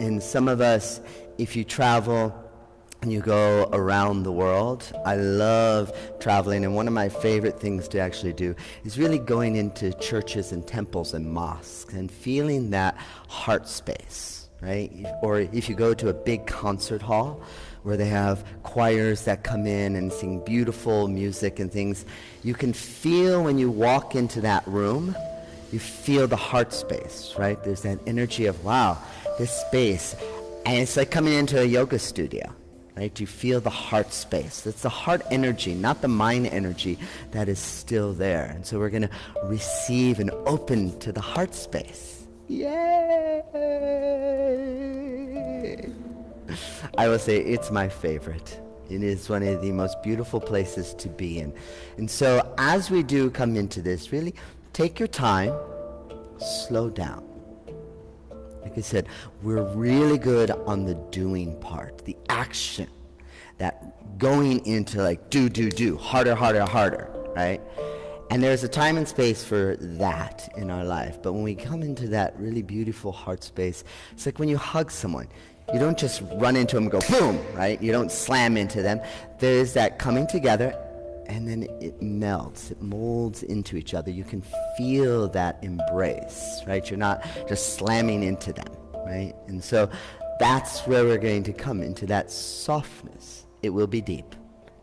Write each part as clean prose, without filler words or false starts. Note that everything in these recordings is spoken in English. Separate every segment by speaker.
Speaker 1: And some of us, if you travel and you go around the world, I love traveling, and one of my favorite things to actually do is really going into churches and temples and mosques and feeling that heart space, right? Or if you go to a big concert hall where they have choirs that come in and sing beautiful music and things, you can feel when you walk into that room, you feel the heart space, right? There's that energy of, wow, this space. And it's like coming into a yoga studio, right? You feel the heart space. It's the heart energy, not the mind energy, that is still there. And so we're going to receive and open to the heart space. Yay! I will say it's my favorite. It is one of the most beautiful places to be in. And so as we do come into this, really take your time, slow down. Like I said, we're really good on the doing part, the action, that going into like do, harder, right? And there's a time and space for that in our life. But when we come into that really beautiful heart space, it's like when you hug someone. You don't just run into them and go boom, right? You don't slam into them. There's that coming together, and then it melts, it molds into each other. You can feel that embrace, right? You're not just slamming into them, right? And so that's where we're going to come into that softness. It will be deep.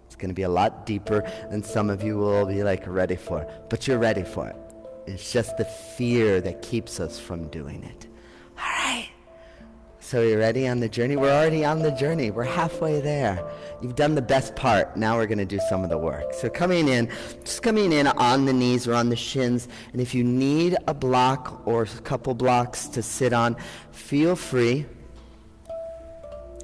Speaker 1: It's going to be a lot deeper than some of you will be like ready for, but you're ready for it. It's just the fear that keeps us from doing it. All right. So you're ready on the journey? We're already on the journey. We're halfway there. You've done the best part. Now we're going to do some of the work. So just coming in on the knees or on the shins. And if you need a block or a couple blocks to sit on, feel free.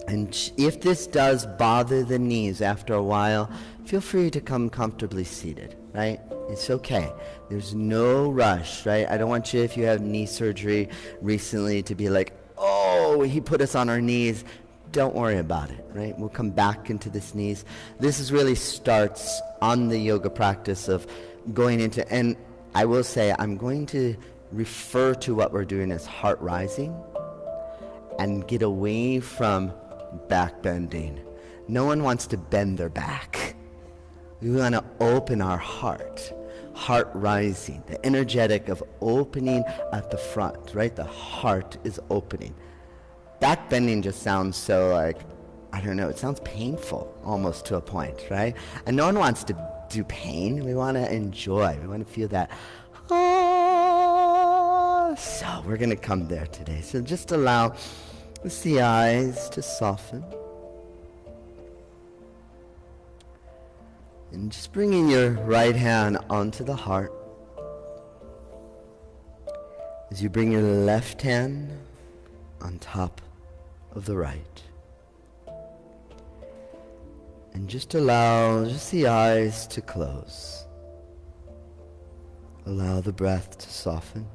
Speaker 1: And if this does bother the knees after a while, feel free to come comfortably seated, right? It's okay. There's no rush, right? I don't want you, if you have knee surgery recently, to be like, oh, he put us on our knees. Don't worry about it, right? We'll come back into this knees. This is really starts on the yoga practice of going into, and I will say I'm going to refer to what we're doing as heart rising and get away from back bending. No one wants to bend their back. We want to open our heart rising, the energetic of opening at the front, right? The heart is opening. Back bending just sounds so like, I don't know, it sounds painful almost to a point, right? And no one wants to do pain. We want to enjoy. We want to feel that. Oh. So we're going to come there today. So just allow the eyes to soften. And just bringing your right hand onto the heart. As you bring your left hand on top of the right. And just allow the eyes to close. Allow the breath to soften.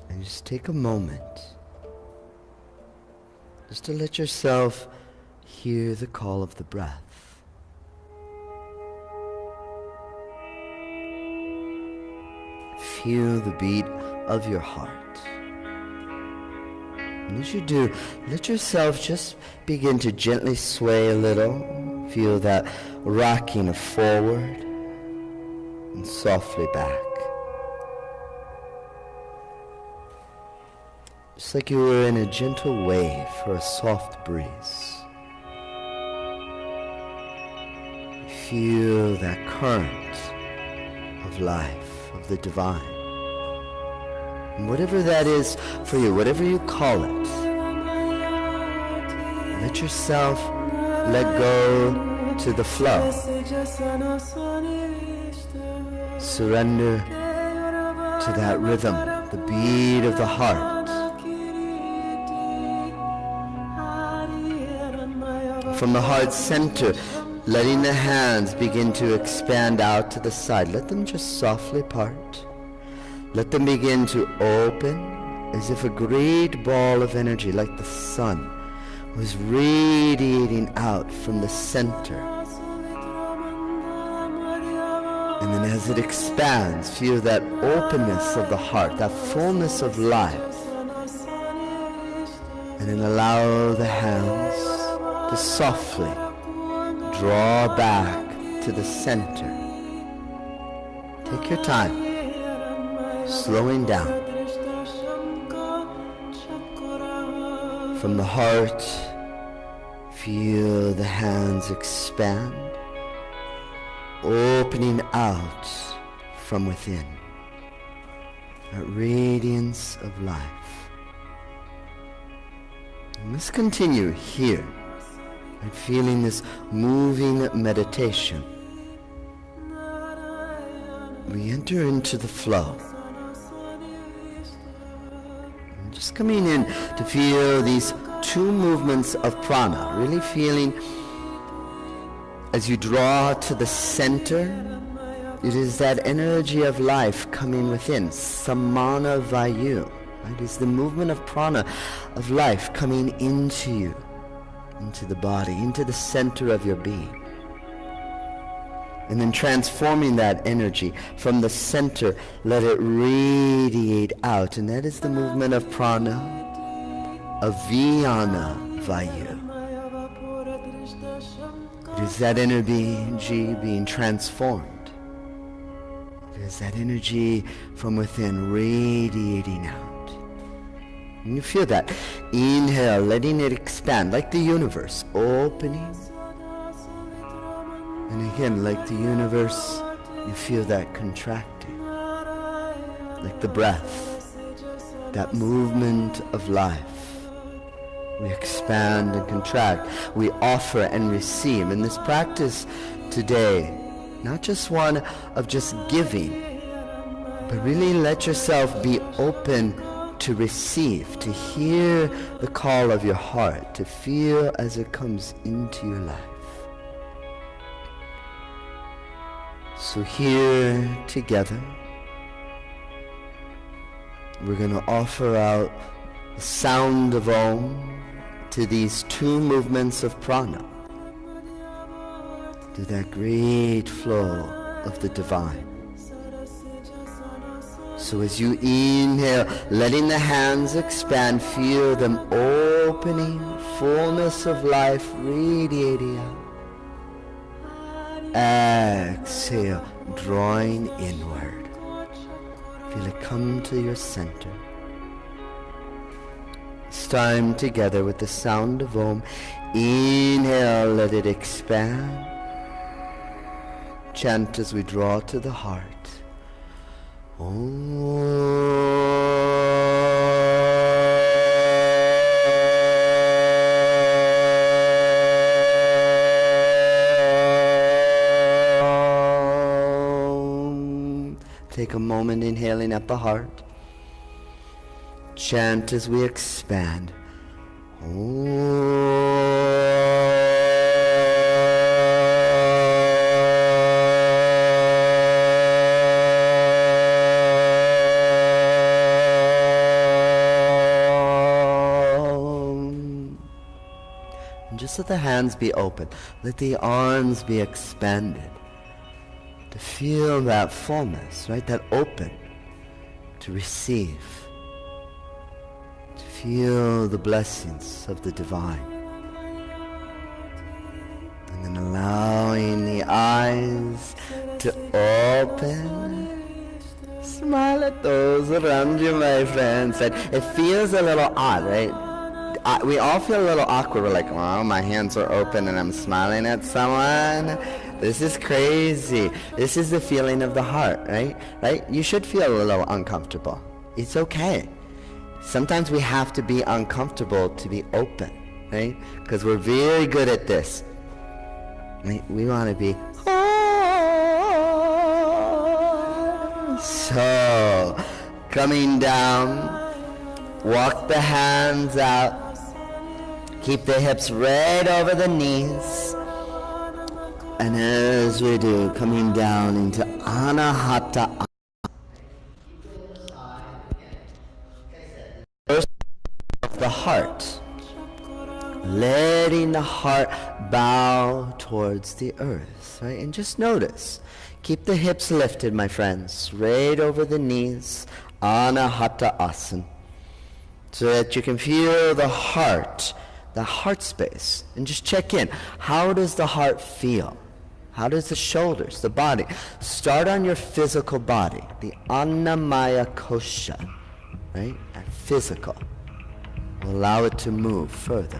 Speaker 1: And just take a moment just to let yourself hear the call of the breath. Feel the beat of your heart. And as you do, let yourself just begin to gently sway a little. Feel that rocking forward and softly back. Just like you were in a gentle wave or a soft breeze. Feel that current of life, of the divine. And whatever that is for you, whatever you call it, let yourself let go to the flow. Surrender to that rhythm, the beat of the heart. From the heart center, letting the hands begin to expand out to the side. Let them just softly part. Let them begin to open as if a great ball of energy like the sun was radiating out from the center. And then as it expands, feel that openness of the heart, that fullness of life. And then allow the hands to softly draw back to the center. Take your time, slowing down. From the heart, feel the hands expand, opening out from within. That radiance of life. And let's continue here and feeling this moving meditation. We enter into the flow. And just coming in to feel these two movements of prana, really feeling as you draw to the center, it is that energy of life coming within, samana vayu. It is the movement of prana, of life coming into you, into the body, into the center of your being. And then transforming that energy from the center, let it radiate out. And that is the movement of prana, of vyana vayu. It is that energy being transformed. It is that energy from within radiating out. And you feel that. Inhale, letting it expand like the universe, opening. And again, like the universe, you feel that contracting. Like the breath, that movement of life. We expand and contract. We offer and receive. In this practice today, not just one of just giving, but really let yourself be open to receive, to hear the call of your heart, to feel as it comes into your life. So here together, we're going to offer out the sound of Om to these two movements of prana, to that great flow of the divine. So as you inhale, letting the hands expand, feel them opening, fullness of life radiating out. Exhale, drawing inward. Feel it come to your center. This time together with the sound of Om. Inhale, let it expand. Chant as we draw to the heart. Take a moment inhaling at the heart. Chant as we expand. Just let the hands be open. Let the arms be expanded. To feel that fullness, right? That open. To receive. To feel the blessings of the divine. And then allowing the eyes to open. Smile at those around you, my friends. It feels a little odd, right? We all feel a little awkward. We're like, wow, my hands are open and I'm smiling at someone. This is crazy. This is the feeling of the heart, right? Right? You should feel a little uncomfortable. It's okay. Sometimes we have to be uncomfortable to be open, right? Because we're very good at this. Right? We want to be, so coming down, walk the hands out. Keep the hips right over the knees. And as we do, coming down into Anahata. First of the heart. Letting the heart bow towards the earth, right? And just notice, Keep the hips lifted, my friends, right over the knees, Anahata Asana, so that you can feel the heart space, and just check in. How does the heart feel? How does the shoulders, the body? Start on your physical body, the Annamaya Kosha, right? And physical. Allow it to move further.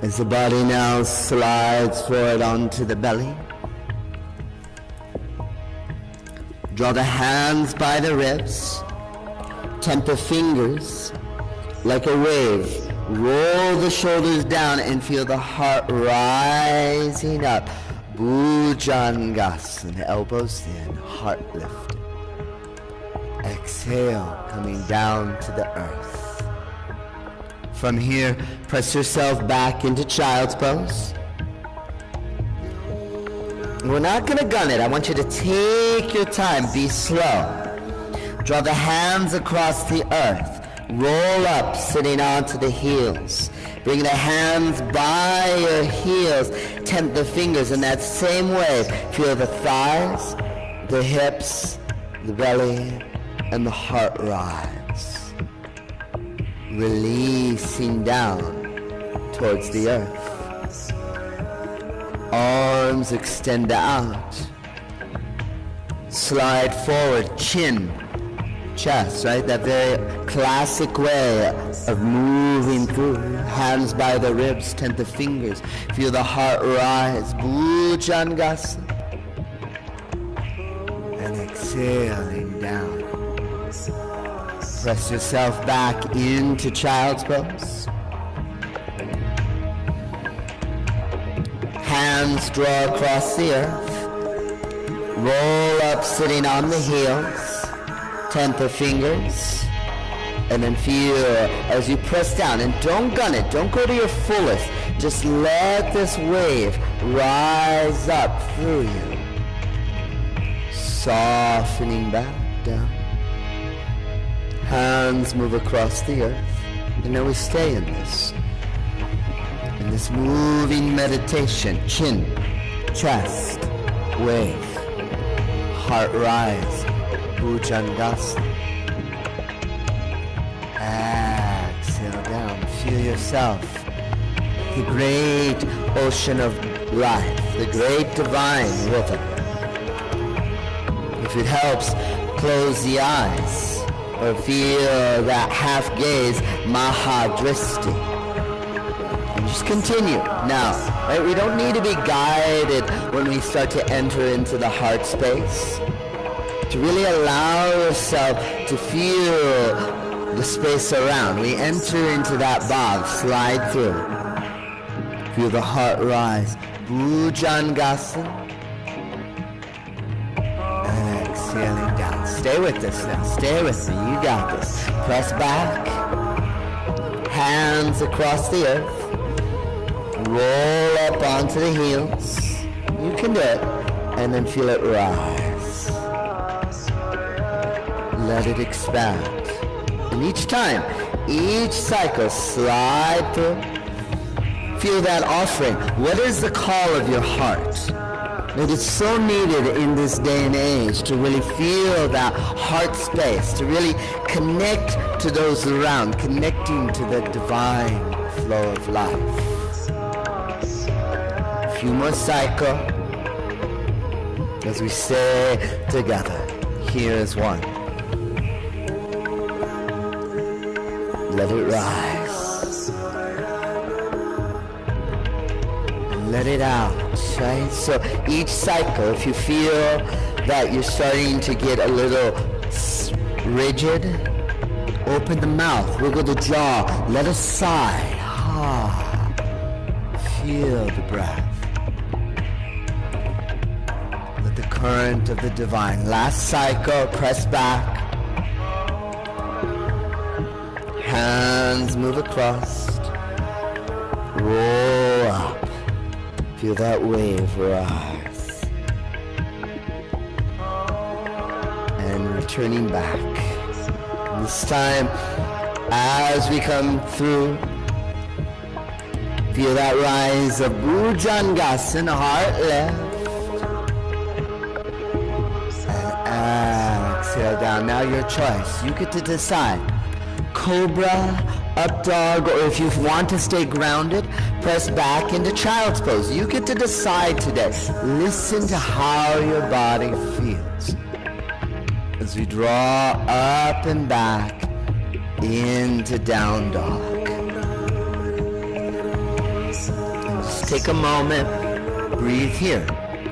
Speaker 1: As the body now slides forward onto the belly, draw the hands by the ribs, temp the fingers like a wave. Roll the shoulders down and feel the heart rising up. Bhujangasana, elbows in, heart lifted. Exhale, coming down to the earth. From here, press yourself back into child's pose. We're not going to gun it. I want you to take your time, be slow. Draw the hands across the earth. Roll up, sitting onto the heels. Bring the hands by your heels. Temp the fingers in that same way. Feel the thighs, the hips, the belly, and the heart rise. Releasing down towards the earth. Arms extend out. Slide forward, chin, chest, right? That very classic way of moving through. Hands by the ribs, temp the fingers. Feel the heart rise. Bhujangasana. And exhaling down. Press yourself back into child's pose. Hands draw across the earth. Roll up, sitting on the heels. Temp the fingers, and then feel as you press down, and don't gun it, don't go to your fullest, just let this wave rise up through you, softening back down. Hands move across the earth, and then we stay in this moving meditation. Chin, chest, wave, heart rise. Bhujangasana. Exhale down. Feel yourself. The great ocean of life. The great divine rhythm. If it helps, close the eyes. Or feel that half gaze, Mahadristi. And just continue. Now, right? We don't need to be guided when we start to enter into the heart space. To really allow yourself to feel the space around. We enter into that bhav, slide through. Feel the heart rise. Bhujangasana. And exhaling down. Stay with this now. Stay with me. You got this. Press back. Hands across the earth. Roll up onto the heels. You can do it. And then feel it rise. Let it expand. And each time, each cycle, slide through. Feel that offering. What is the call of your heart? It is so needed in this day and age to really feel that heart space, to really connect to those around, connecting to the divine flow of life. A few more cycles as we stay together. Here is one. Let it rise. And let it out, right? So each cycle, if you feel that you're starting to get a little rigid, open the mouth, wiggle the jaw, let us sigh. Ah, feel the breath. Let the current of the divine. Last cycle, press back. Hands move across. Roll up. Feel that wave rise. And returning back. And this time, as we come through Feel that rise of Bhujangasana, heart left. And exhale down. Now your choice. You get to decide. Cobra, up dog, or if you want to stay grounded, press back into child's pose. You get to decide today. Listen to how your body feels as we draw up and back into down dog. And just take a moment, breathe here,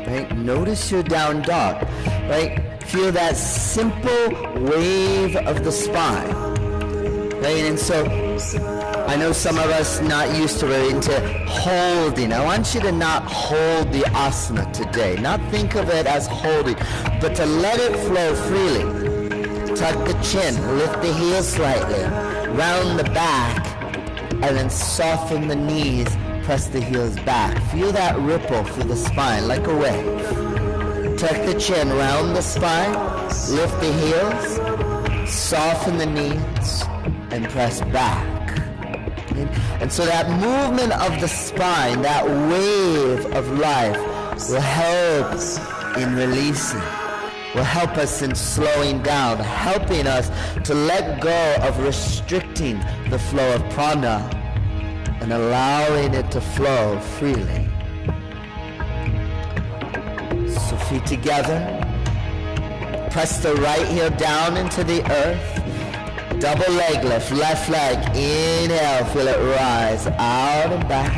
Speaker 1: right? Notice your down dog, right? Feel that simple wave of the spine. Right? And so I know some of us not used to it, into holding. I want you to not hold the asana today. Not think of it as holding, but to let it flow freely. Tuck the chin, lift the heels slightly, round the back, and then soften the knees, press the heels back. Feel that ripple through the spine like a wave. Tuck the chin, round the spine, lift the heels, soften the knees, and press back. And so that movement of the spine, that wave of life, will help in releasing, will help us in slowing down, helping us to let go of restricting the flow of prana and allowing it to flow freely. So feet together, press the right heel down into the earth. Double leg lift, left leg, inhale, feel it rise, out and back.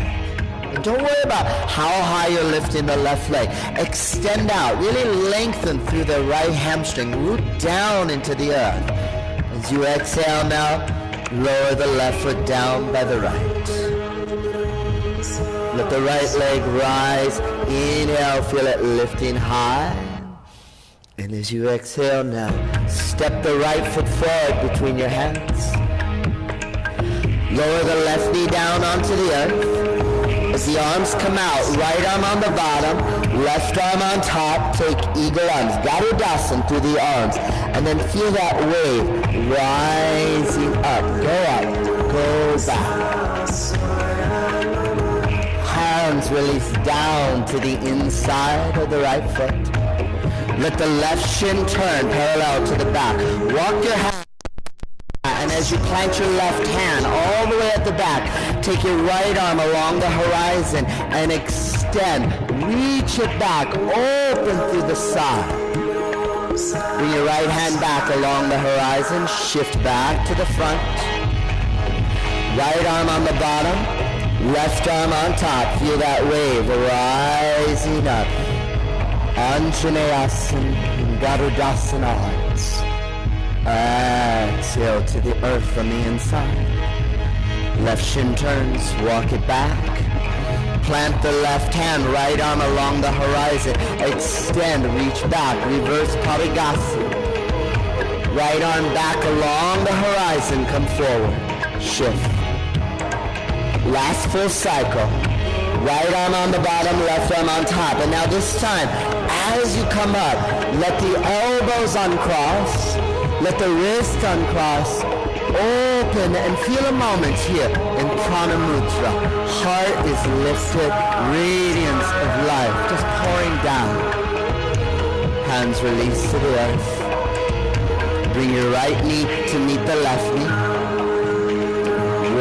Speaker 1: And don't worry about how high you're lifting the left leg. Extend out, really lengthen through the right hamstring, root down into the earth. As you exhale now, lower the left foot down by the right. Let the right leg rise, inhale, feel it lifting high. And as you exhale now, step the right foot forward between your hands. Lower the left knee down onto the earth. As the arms come out, right arm on the bottom, left arm on top, take eagle arms, Garudasana through the arms. And then feel that wave rising up, go back. Hands release down to the inside of the right foot. Let the left shin turn parallel to the back. Walk your hand, and as you plant your left hand all the way at the back, take your right arm along the horizon and extend. Reach it back, open through the side. Bring your right hand back along the horizon, shift back to the front. Right arm on the bottom, left arm on top. Feel that wave rising up. Anjaneyasana, Garudasana arms. Exhale to the earth from the inside. Left shin turns, walk it back. Plant the left hand, right arm along the horizon. Extend, reach back, reverse Parigasana. Right arm back along the horizon, come forward. Shift. Last full cycle. Right arm on the bottom, left arm on top. And now this time, as you come up, let the elbows uncross, let the wrist uncross, open, and feel a moment here in Prana Mudra. Heart is lifted, radiance of life just pouring down. Hands release to the earth. Bring your right knee to meet the left knee.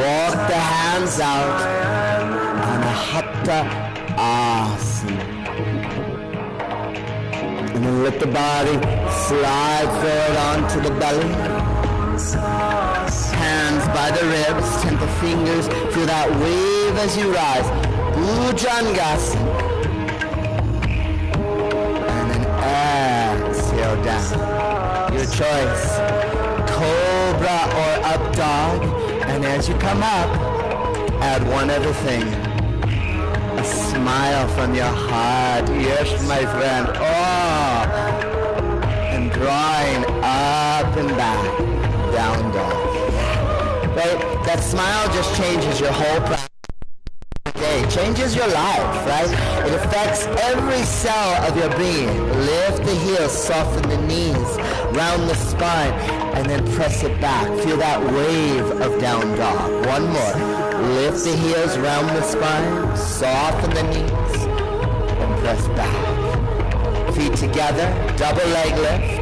Speaker 1: Walk the hands out. Hatha Asana. And then let the body slide forward onto the belly. Hands by the ribs, temple fingers, feel that wave as you rise. Bhujangasana. And then exhale down. Your choice. Cobra or up dog. And as you come up, add one other thing. A smile from your heart. Yes, my friend. Oh! And drawing up and back. Down dog. Right? That smile just changes your whole practice. Day. Changes your life, right? It affects every cell of your being. Lift the heels, soften the knees, round the spine, and then press it back. Feel that wave of down dog. One more. Lift the heels, round the spine, soften the knees, and press back. Feet together, double leg lift.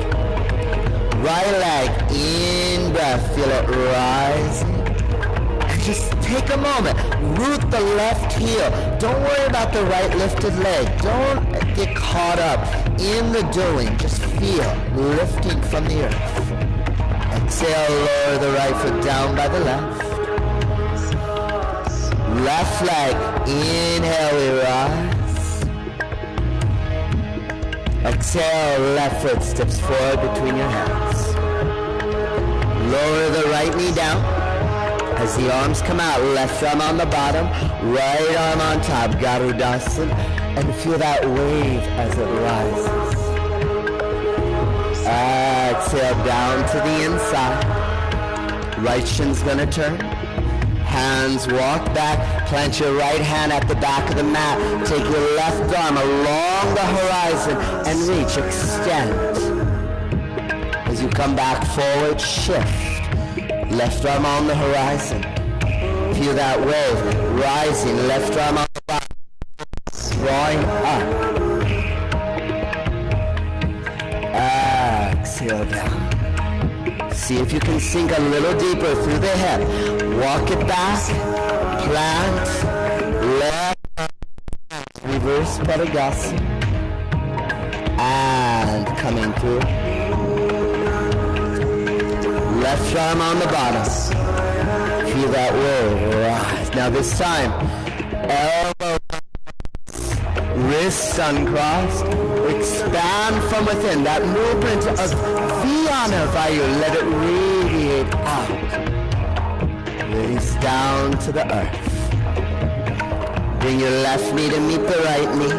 Speaker 1: Right leg, in breath, feel it rising. And just take a moment, root the left heel. Don't worry about the right lifted leg. Don't get caught up in the doing. Just feel lifting from the earth. Exhale, lower the right foot down by the left. Left leg, inhale, we rise. Exhale, left foot steps forward between your hands. Lower the right knee down. As the arms come out, left arm on the bottom, right arm on top, Garudasana, and feel that wave as it rises. Exhale down to the inside. Right shin's gonna turn. Hands walk back, plant your right hand at the back of the mat. Take your left arm along the horizon and reach, extend. As you come back forward, shift. Left arm on the horizon. Feel that wave rising, left arm on the bottom, drawing up. Exhale down. See if you can sink a little deeper through the hip. Walk it back, plant, left, reverse Padagasi, and coming through. Left arm on the bottom. Feel that wave rise. Now this time, elbow, wrists uncrossed. Expand from within. That movement of Viyana Vayu, let it radiate out. Release down to the earth. Bring your left knee to meet the right knee.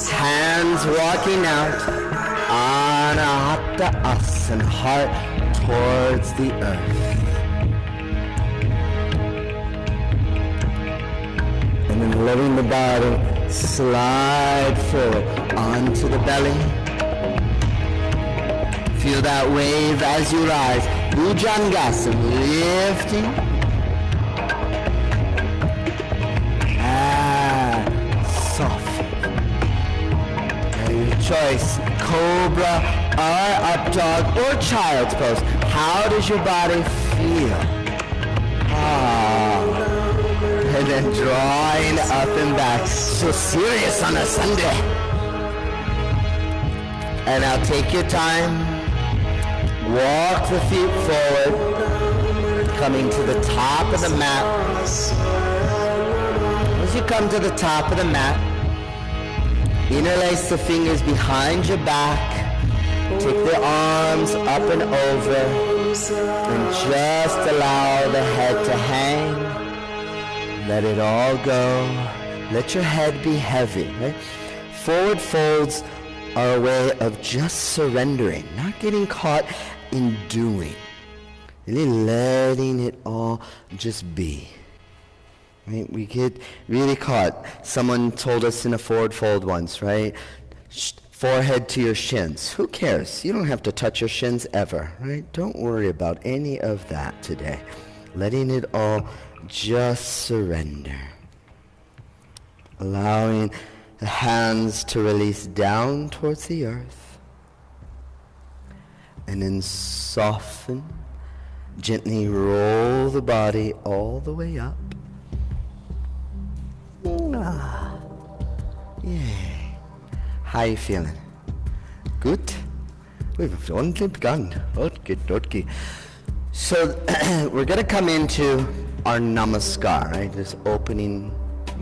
Speaker 1: Hands walking out. Anahata Asana, heart towards the earth. And then letting the body slide forward onto the belly. Feel that wave as you rise. Bhujangasana, lifting. Soft. Your choice, cobra, or up dog, or child's pose. How does your body feel? And then drawing up and back. So serious on a Sunday. And now take your time. Walk the feet forward. Coming to the top of the mat. As you come to the top of the mat, interlace the fingers behind your back. Take the arms up and over. And just allow the head to hang. Let it all go. Let your head be heavy, right? Forward folds are a way of just surrendering, not getting caught in doing. Really letting it all just be. Right? We get really caught. Someone told us in a forward fold once, right? Forehead to your shins. Who cares? You don't have to touch your shins ever, right? Don't worry about any of that today. Letting it all just surrender. Allowing the hands to release down towards the earth. And then soften. Gently roll the body all the way up. Yeah. How you feeling? Good? We've only begun. Okay. So we're going to come into our namaskar, right? This opening,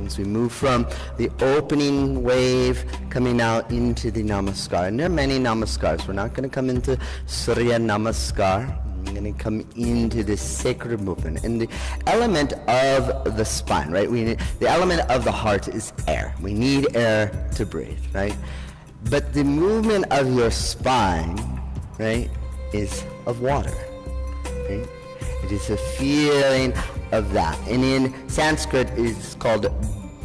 Speaker 1: as we move from the opening wave coming out into the namaskar. And there are many namaskars. We're not going to come into Surya Namaskar. We're going to come into this sacred movement. And the element of the spine, right? The element of the heart is air. We need air to breathe, right? But the movement of your spine, right, is of water, right? It is a feeling of that. And in Sanskrit, it's called,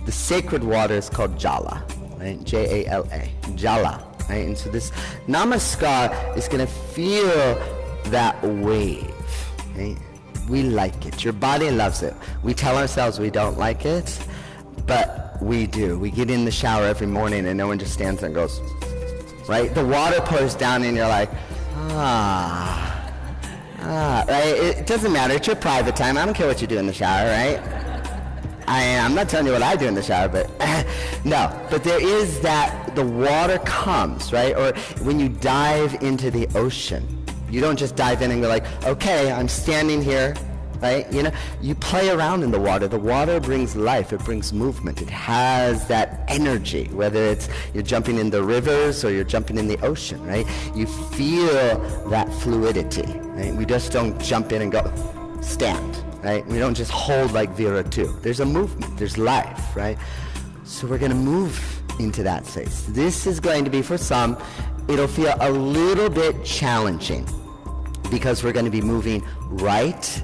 Speaker 1: the sacred water is called jala, right? J-A-L-A, jala, right? And so this namaskar is going to feel that wave, right? We like it. Your body loves it. We tell ourselves we don't like it, but we do. We get in the shower every morning and no one just stands there and goes, right? The water pours down and you're like, right? It doesn't matter. It's your private time. I don't care what you do in the shower, right? I'm not telling you what I do in the shower, but no. But there is that, the water comes, right? Or when you dive into the ocean, you don't just dive in and go like, okay, I'm standing here, right? You know, you play around in the water. The water brings life. It brings movement. It has that energy, whether it's you're jumping in the rivers or you're jumping in the ocean, right? You feel that fluidity, right? We just don't jump in and go, stand, right? We don't just hold like Vera 2. There's a movement. There's life, right? So we're going to move into that space. This is going to be, for some, it'll feel a little bit challenging because we're going to be moving right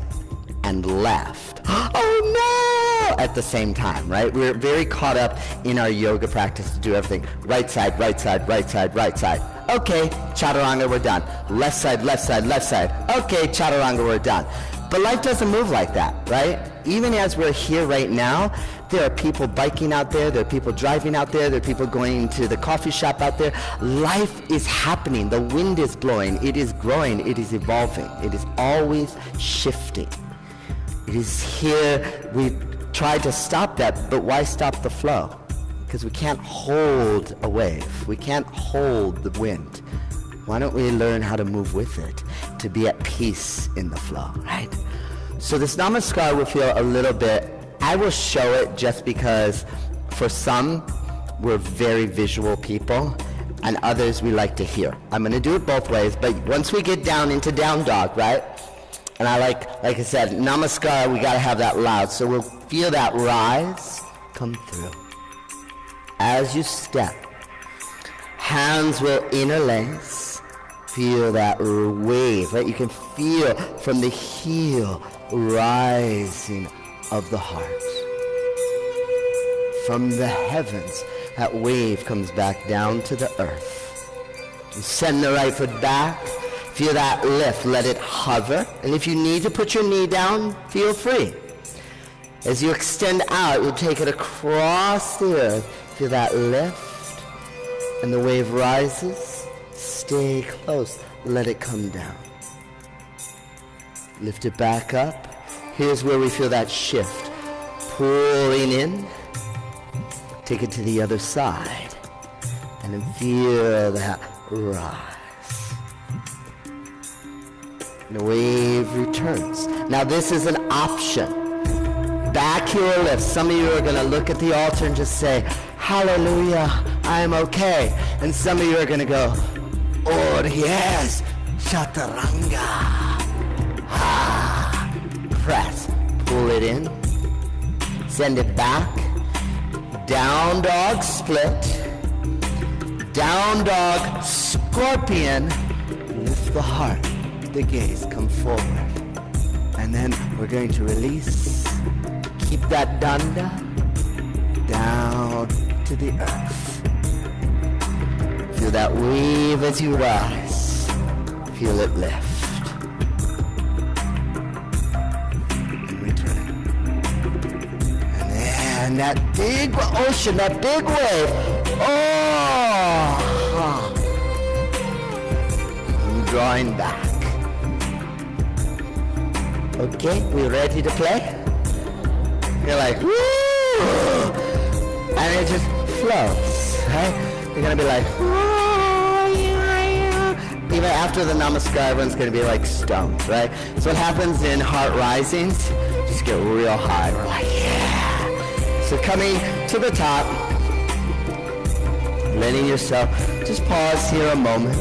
Speaker 1: and left. Oh no! At the same time, right? We're very caught up in our yoga practice to do everything. Right side, right side, right side, right side. Okay, chaturanga, we're done. Left side, left side, left side. Okay, chaturanga, we're done. But life doesn't move like that, right? Even as we're here right now, there are people biking out there, there are people driving out there, there are people going to the coffee shop out there. Life is happening. The wind is blowing. It is growing. It is evolving. It is always shifting. It is here. We tried to stop that, but why stop the flow? Because we can't hold a wave. We can't hold the wind. Why don't we learn how to move with it, to be at peace in the flow, right? So this Namaskar will feel a little bit, I will show it just because for some, we're very visual people, and others we like to hear. I'm going to do it both ways, but once we get down into down dog, right? And I like I said, Namaskar, we got to have that loud. So we'll feel that rise come through. As you step, hands will interlace. Feel that wave, right? You can feel from the heel rising of the heart. From the heavens, that wave comes back down to the earth. You send the right foot back. Feel that lift. Let it hover. And if you need to put your knee down, feel free. As you extend out, you take it across the earth. Feel that lift. And the wave rises. Stay close. Let it come down. Lift it back up. Here's where we feel that shift. Pulling in. Take it to the other side. And then feel that rise. And the wave returns. Now this is an option. Back heel lift. Some of you are going to look at the altar and just say, hallelujah, I'm okay. And some of you are going to go, oh yes, chaturanga. Ah. Press. Pull it in. Send it back. Down dog split. Down dog scorpion. Lift the heart. The gaze. Come forward. And then we're going to release. Keep that danda down to the earth. Feel that wave as you rise. Feel it lift. And return. And then that big ocean, that big wave. Oh! And drawing back. Okay, we ready to play? You're like, woo! And it just flows, right? You're going to be like, woo! Even after the Namaskar, everyone's going to be like stoned, right? So what happens in heart risings, just get real high. We're like, yeah! So coming to the top, letting yourself, just pause here a moment.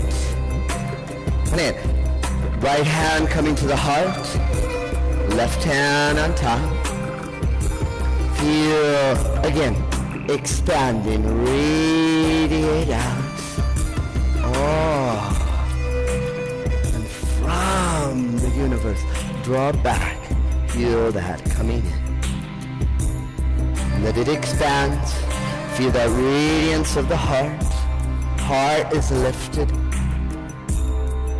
Speaker 1: And then, right hand coming to the heart, left hand on top. Feel, again, expanding, radiate out. Oh. And from the universe, draw back. Feel that coming in. Let it expand. Feel that radiance of the heart. Heart is lifted.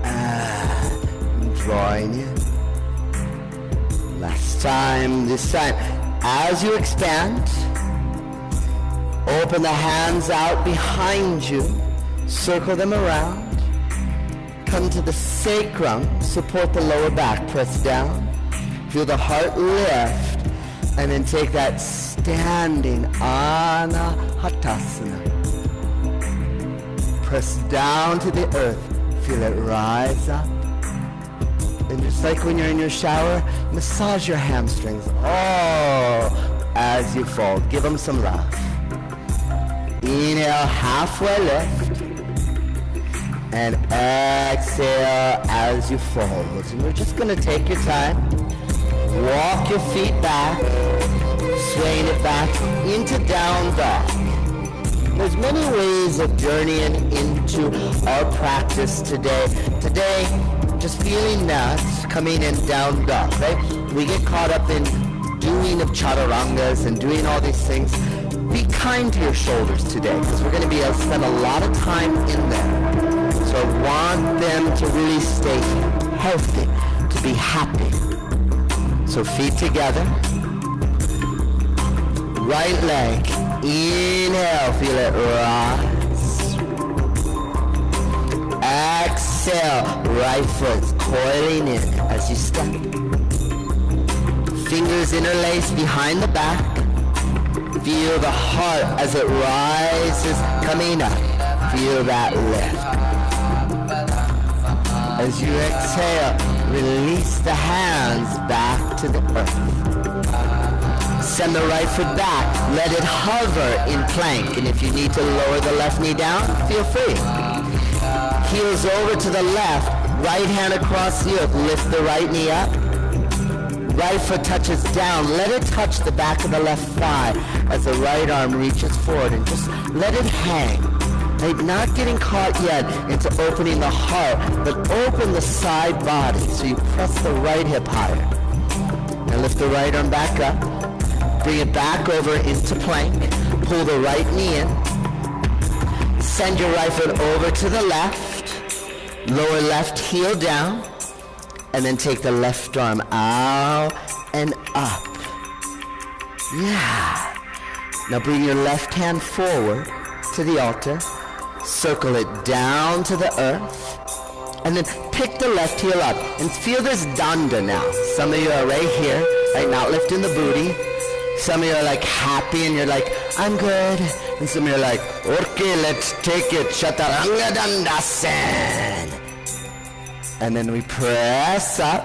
Speaker 1: And drawing in. Last time, this time. As you expand, open the hands out behind you. Circle them around. Come to the sacrum. Support the lower back. Press down. Feel the heart lift. And then take that standing Anahatasana. Press down to the earth. Feel it rise up. And just like when you're in your shower, massage your hamstrings. Oh, as you fold. Give them some love. Inhale, halfway lift. And exhale as you fold. And we're just going to take your time. Walk your feet back. Swaying it back into down dog. There's many ways of journeying into our practice today. Today, just feeling that coming in down dog, right? We get caught up in doing of chaturangas and doing all these things. Be kind to your shoulders today, because we're going to be able to spend a lot of time in there. So I want them to really stay healthy, to be happy. So feet together. Right leg. Inhale, feel it rise. Exhale, right foot coiling in as you step. Fingers interlaced behind the back. Feel the heart as it rises, coming up. Feel that lift. As you exhale, release the hands back to the earth. Send the right foot back. Let it hover in plank. And if you need to lower the left knee down, feel free. Heels over to the left. Right hand across the earth. Lift the right knee up. Right foot touches down. Let it touch the back of the left thigh as the right arm reaches forward. And just let it hang. Like not getting caught yet into opening the heart, but open the side body. So you press the right hip higher. And lift the right arm back up. Bring it back over into plank. Pull the right knee in. Send your right foot over to the left. Lower left heel down. And then take the left arm out and up. Yeah. Now bring your left hand forward to the altar. Circle it down to the earth. And then pick the left heel up. And feel this danda now. Some of you are right here, right now, lifting the booty. Some of you are like happy and you're like, I'm good. And some of you are like, okay, let's take it. Chaturanga Dandasana. And then we press up.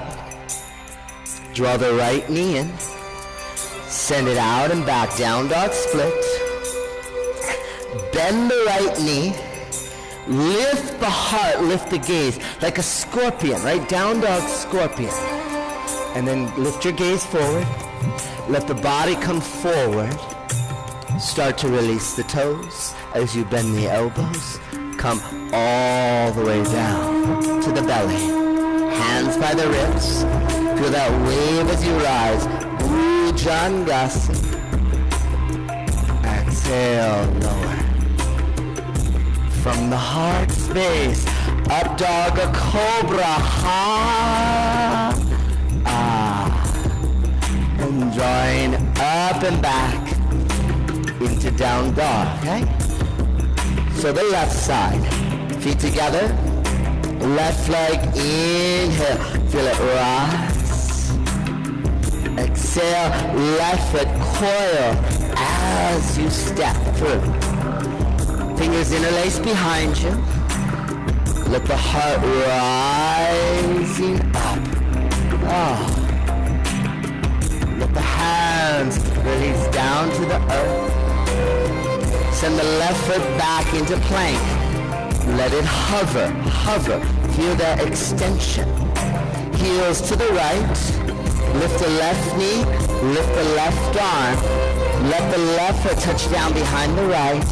Speaker 1: Draw the right knee in. Send it out and back. Down dog split. Bend the right knee. Lift the heart, lift the gaze. Like a scorpion, right? Down dog scorpion. And then lift your gaze forward. Let the body come forward. Start to release the toes as you bend the elbows. Come all the way down to the belly. Hands by the ribs. Feel that wave as you rise. Bhujangasana. Exhale, lower. From the heart space, up dog, a cobra. Ha. And drawing up and back into down dog, okay? So the left side, feet together, left leg, inhale, feel it rise. Exhale, left foot coil as you step through. Fingers interlaced behind you. Let the heart rising up. Oh. Let the hands release down to the earth. Send the left foot back into plank. Let it hover, hover. Feel that extension. Heels to the right. Lift the left knee. Lift the left arm. Let the left foot touch down behind the right.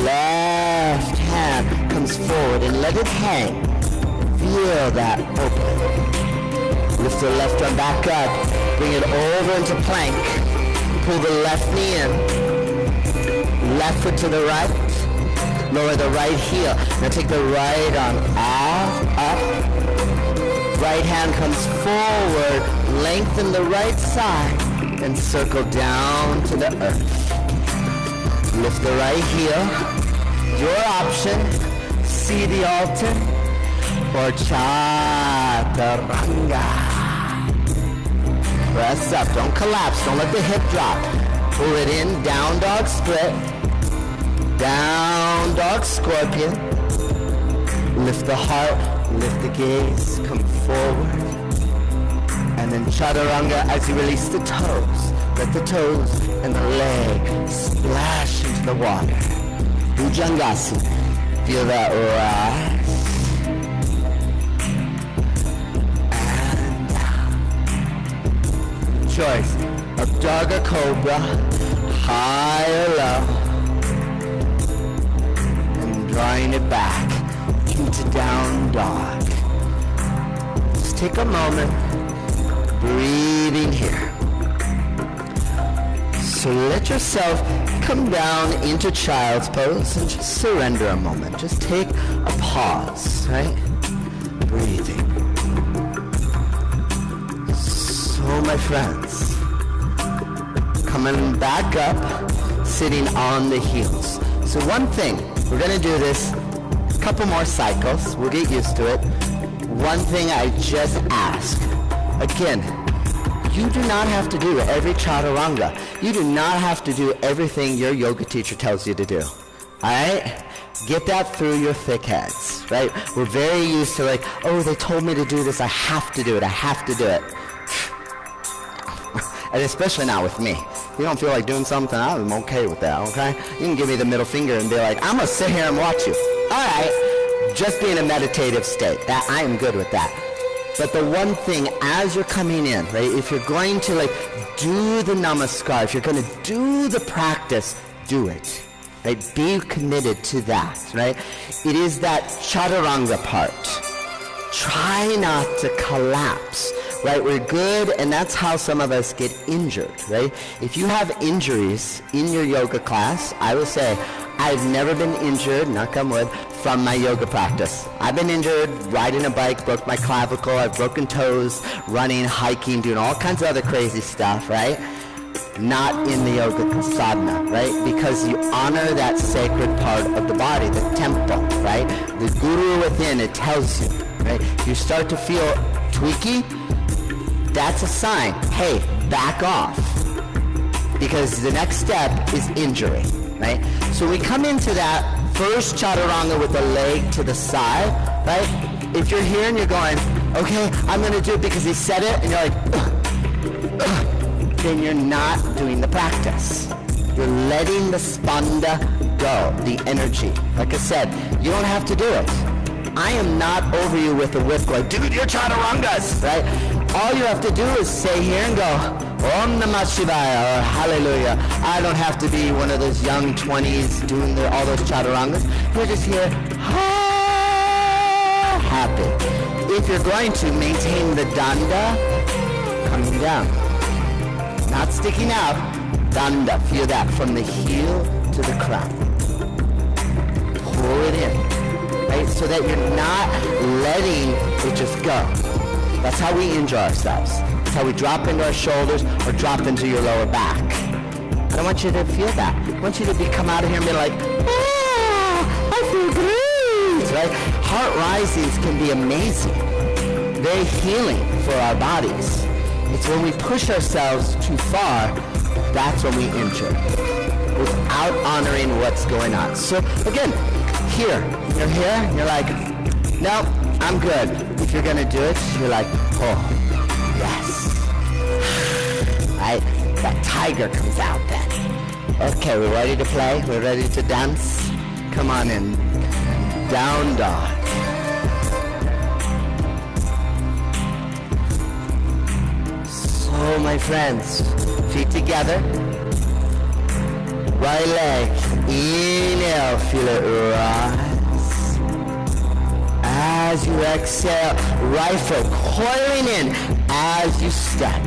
Speaker 1: Left hand comes forward and let it hang. Feel that open. Lift the left arm back up. Bring it over into plank. Pull the left knee in. Left foot to the right. Lower the right heel. Now take the right arm out, up. Right hand comes forward, lengthen the right side, and circle down to the earth. Lift the right heel. Your option, see the altar, or chaturanga. Press up, don't collapse, don't let the hip drop. Pull it in, down dog split, down dog scorpion. Lift the heart, lift the gaze, come forward. And then chaturanga as you release the toes. Let the toes and the leg splash into the water. Bhujangasana. Feel that rise. And down. Choice. Up dog or cobra. High or low. And drawing it back into down dog. Just take a moment. Breathing here. So let yourself come down into child's pose and just surrender a moment. Just take a pause, right? Breathing. So my friends, coming back up, sitting on the heels. So one thing, we're gonna do this a couple more cycles. We'll get used to it. One thing I just ask, again, you do not have to do every chaturanga. You do not have to do everything your yoga teacher tells you to do. Alright? Get that through your thick heads, right? We're very used to like, oh, they told me to do this, I have to do it, I have to do it. And especially not with me. If you don't feel like doing something, I'm okay with that, okay? You can give me the middle finger and be like, I'm gonna sit here and watch you. Alright, just be in a meditative state. That I am good with that. But the one thing, as you're coming in, right, if you're going to like do the namaskar, if you're going to do the practice, do it, right? Be committed to that, right? It is that chaturanga part. Try not to collapse, right? We're good, and that's how some of us get injured, right? If you have injuries in your yoga class, I will say, I've never been injured, knock on wood, from my yoga practice. I've been injured riding a bike, broke my clavicle, I've broken toes, running, hiking, doing all kinds of other crazy stuff, right? Not in the yoga sadhana, right? Because you honor that sacred part of the body, the temple, right? The guru within, it tells you, right? You start to feel tweaky, that's a sign, hey, back off. Because the next step is injury, right? So we come into that first chaturanga with the leg to the side, right? If you're here and you're going, okay, I'm going to do it because he said it, and you're like, then you're not doing the practice. You're letting the spanda go, the energy. Like I said, you don't have to do it. I am not over you with a whip going, dude, you're chaturangas, right? All you have to do is say here and go, Om Namah Shivaya, or Hallelujah. I don't have to be one of those young 20s doing all those chaturangas. You're just here, happy. If you're going to maintain the danda, coming down. Not sticking out, danda. Feel that from the heel to the crown. Pull it in, right? So that you're not letting it just go. That's how we injure ourselves. That's how we drop into our shoulders or drop into your lower back. I don't want you to feel that. I want you to come out of here and be like, I feel great, right? Heart risings can be amazing. Very healing for our bodies. It's when we push ourselves too far, that's when we injure, without honoring what's going on. So again, you're here, you're like, no, I'm good. If you're gonna do it, you're like, oh, yes. Right? That tiger comes out then. Okay, we're ready to play, we're ready to dance. Come on in, down dog. So my friends, feet together, right leg, inhale, feel it rise. As you exhale, right foot coiling in as you step.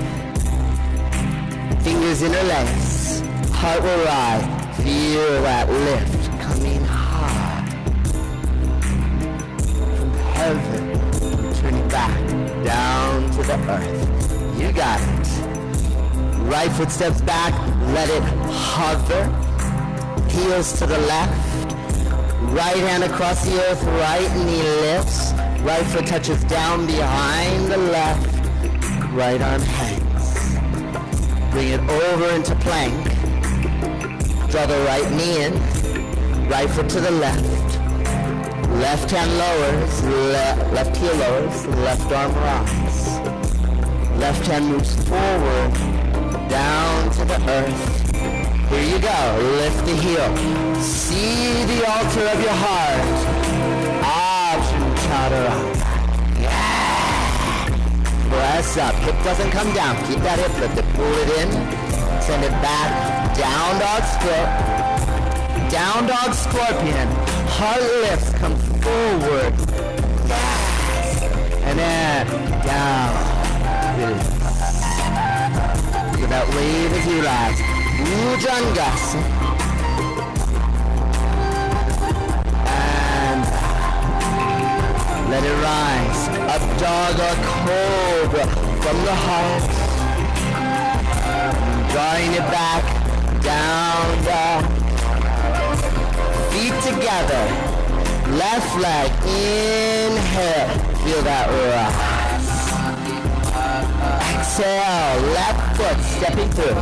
Speaker 1: Fingers interlace, heart will rise, feel that lift coming high. From heaven, turning back, down to the earth. You got it. Right foot steps back, let it hover. Heels to the left. Right hand across the earth, right knee lifts. Right foot touches down behind the left. Right arm hangs. Bring it over into plank. Draw the right knee in. Right foot to the left. Left hand lowers, left heel lowers, left arm rocks. Left hand moves forward, down to the earth. Here you go, lift the heel. See the altar of your heart. Ajahn Chaturanga. Yeah! Press up, hip doesn't come down. Keep that hip lifted, pull it in. Send it back, down dog split. Down dog scorpion. Heart lifts, come forward. Yes! And then down. Release. Give that wave as you rise. Bhujangasana. And let it rise. Up dog or cobra from the heart. Drawing it back, down, down. Feet together. Left leg, inhale. Feel that rise. Exhale, left foot stepping through.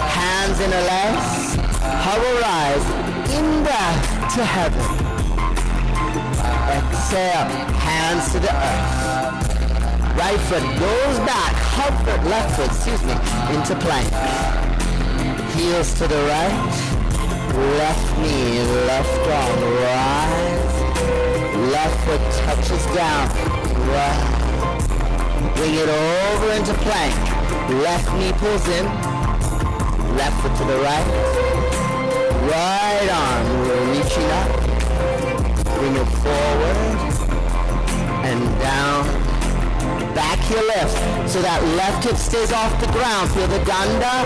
Speaker 1: Hands in a legs. Hover rise. In breath to heaven. Exhale, hands to the earth. Right foot goes back. Hover, left foot, into plank. Heels to the right. Left knee, left arm, rise. Left foot touches down, right. Bring it over into plank. Left knee pulls in. Left foot to the right. Right arm, we're reaching up. Bring it forward and down. Back heel lift, so that left hip stays off the ground. Feel the Danda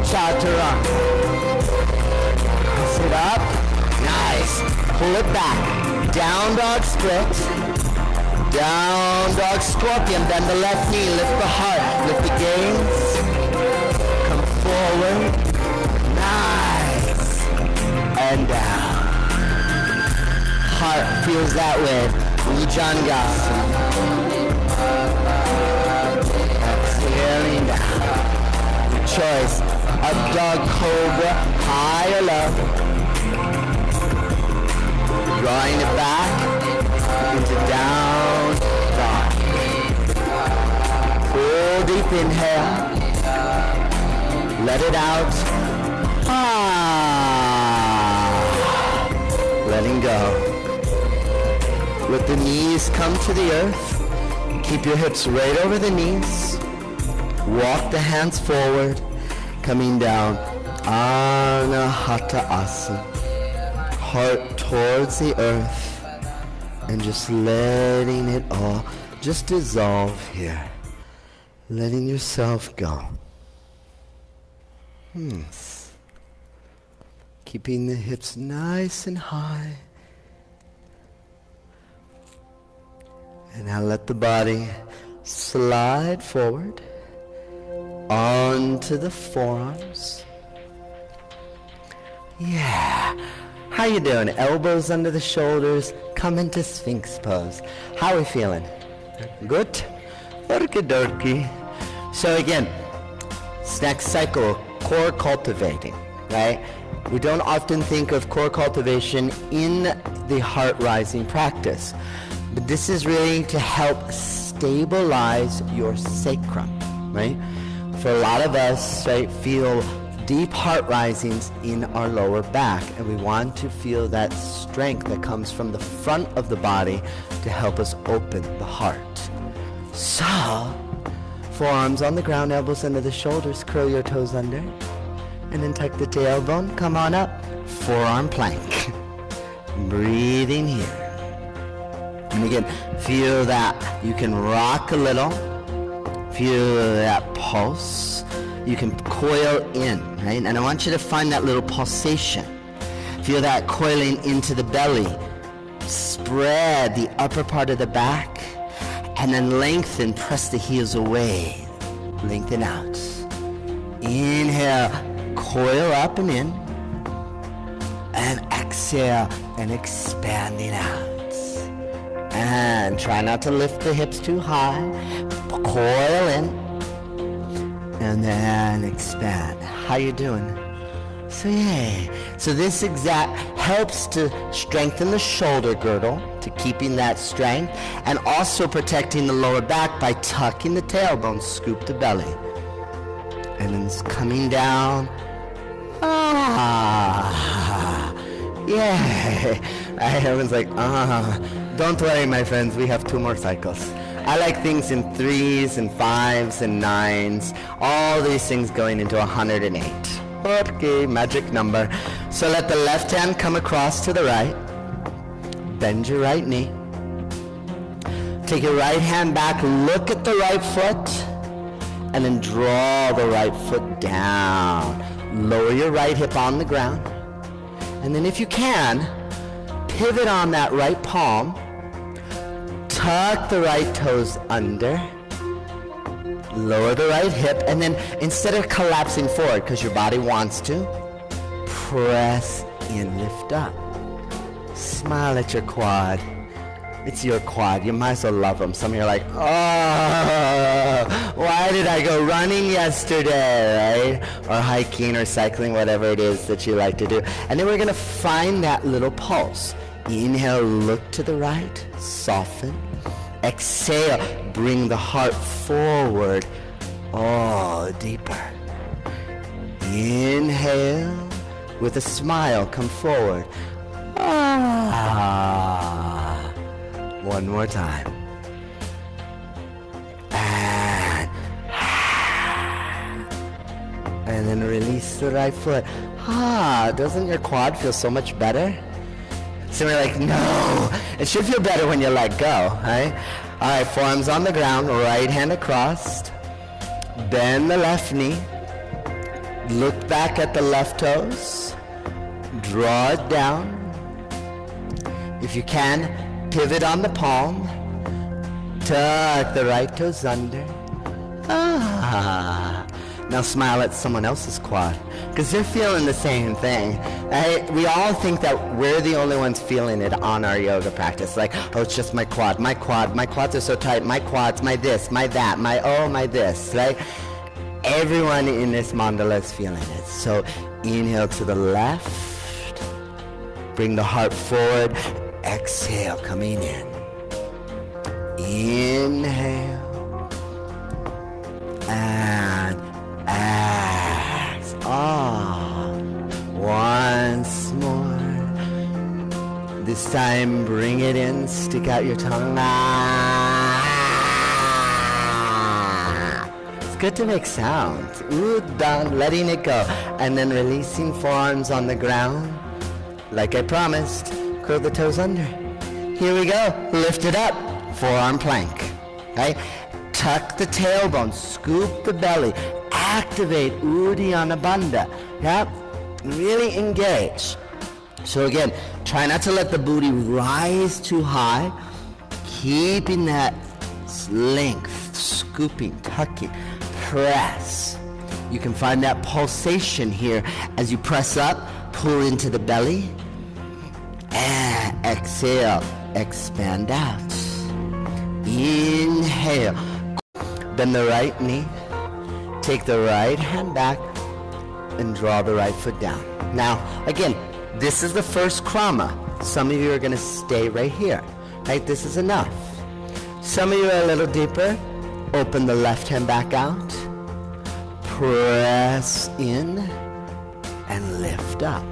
Speaker 1: Chaturanga. Sit up. Nice. Pull it back. Down dog split. Down dog scorpion. Bend the left knee. Lift the heart. Lift the gaze. Come forward. Nice. And down. Heart feels that way. Bhujangasana. Exhaling down. Choice. Up dog cobra. High or low. Drawing it back into down dog. Full deep inhale. Let it out. Letting go. Let the knees come to the earth. Keep your hips right over the knees. Walk the hands forward. Coming down. Anahata Asana. Heart towards the earth. And just letting it all just dissolve here. Letting yourself go. Keeping the hips nice and high. And now let the body slide forward onto the forearms. Yeah. How you doing? Elbows under the shoulders. Come into Sphinx pose. How are we feeling? Good? Okie dokie. So again, next cycle, core cultivating, right? We don't often think of core cultivation in the heart rising practice. But this is really to help stabilize your sacrum, right? For a lot of us, right, feel deep heart risings in our lower back, and we want to feel that strength that comes from the front of the body to help us open the heart. So, forearms on the ground, elbows under the shoulders, curl your toes under, and then tuck the tailbone, come on up, forearm plank. Breathing here. And again, feel that you can rock a little, feel that pulse. You can coil in, right? And I want you to find that little pulsation. Feel that coiling into the belly. Spread the upper part of the back. And then lengthen, press the heels away. Lengthen out. Inhale, coil up and in. And exhale, and expanding out. And try not to lift the hips too high. Coil in. And then expand. How you doing? So yay. So this exact helps to strengthen the shoulder girdle, to keeping that strength, and also protecting the lower back by tucking the tailbone, scoop the belly. And then it's coming down. Ah, yay. Everyone's like, Don't worry, my friends, we have 2 more cycles. I like things in 3s and 5s and 9s. All these things going into 108. Okay, magic number. So let the left hand come across to the right. Bend your right knee. Take your right hand back, look at the right foot, and then draw the right foot down. Lower your right hip on the ground. And then if you can, pivot on that right palm. Tuck the right toes under. Lower the right hip, and then instead of collapsing forward, because your body wants to, press in, lift up. Smile at your quad. It's your quad. You might as well love them. Some of you are like, why did I go running yesterday, right? Or hiking or cycling, whatever it is that you like to do. And then we're going to find that little pulse. Inhale, look to the right, soften. Exhale, bring the heart forward, deeper. Inhale, with a smile, come forward. One more time. And then release the right foot. Doesn't your quad feel so much better? So we're like, no, it should feel better when you let go, right? All right, forearms on the ground, right hand across. Bend the left knee. Look back at the left toes. Draw it down. If you can, pivot on the palm. Tuck the right toes under. Now smile at someone else's quad, because they're feeling the same thing. Right? We all think that we're the only ones feeling it on our yoga practice. Like, it's just my quad, my quads are so tight, my quads, my this, my that, my this, right? Everyone in this mandala is feeling it. So inhale to the left, bring the heart forward, exhale, coming in. Inhale, and once more. This time, bring it in. Stick out your tongue. It's good to make sounds. Down, letting it go. And then releasing forearms on the ground. Like I promised, curl the toes under. Here we go. Lift it up. Forearm plank. Okay? Tuck the tailbone. Scoop the belly. Activate Uddiyana Bandha. Yep. Really engage. So again, try not to let the booty rise too high. Keeping that length. Scooping, tucking, press. You can find that pulsation here as you press up, pull into the belly. And exhale, expand out. Inhale. Bend the right knee. Take the right hand back and draw the right foot down. Now, again, this is the first krama. Some of you are going to stay right here. Right? This is enough. Some of you are a little deeper. Open the left hand back out. Press in and lift up.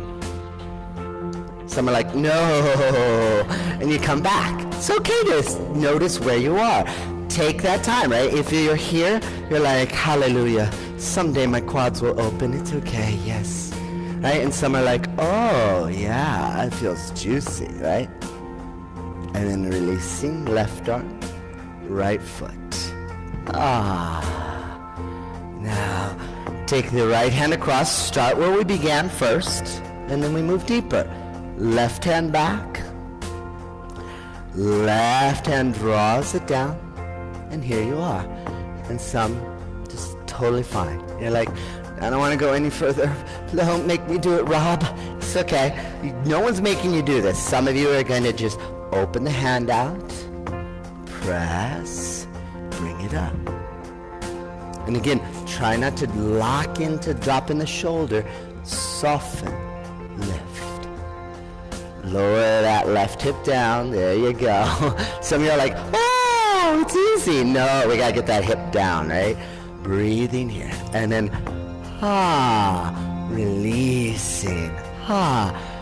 Speaker 1: Some are like, no. And you come back. It's okay to notice where you are. Take that time, right? If you're here, you're like, hallelujah. Someday my quads will open. It's okay, yes. Right? And some are like, oh, yeah, it feels juicy, right? And then releasing left arm, right foot. Now, take the right hand across. Start where we began first, and then we move deeper. Left hand back. Left hand draws it down. and here you are. And some just totally fine. You're like, I don't want to go any further. Don't make me do it, Rob. It's okay. No one's making you do this. Some of you are going to just open the hand out, press, bring it up. And again, try not to lock into dropping the shoulder. Soften, lift. Lower that left hip down. There you go. Some of you are like, oh, it's easy. No, we got to get that hip down, right? Breathing here. And then, releasing.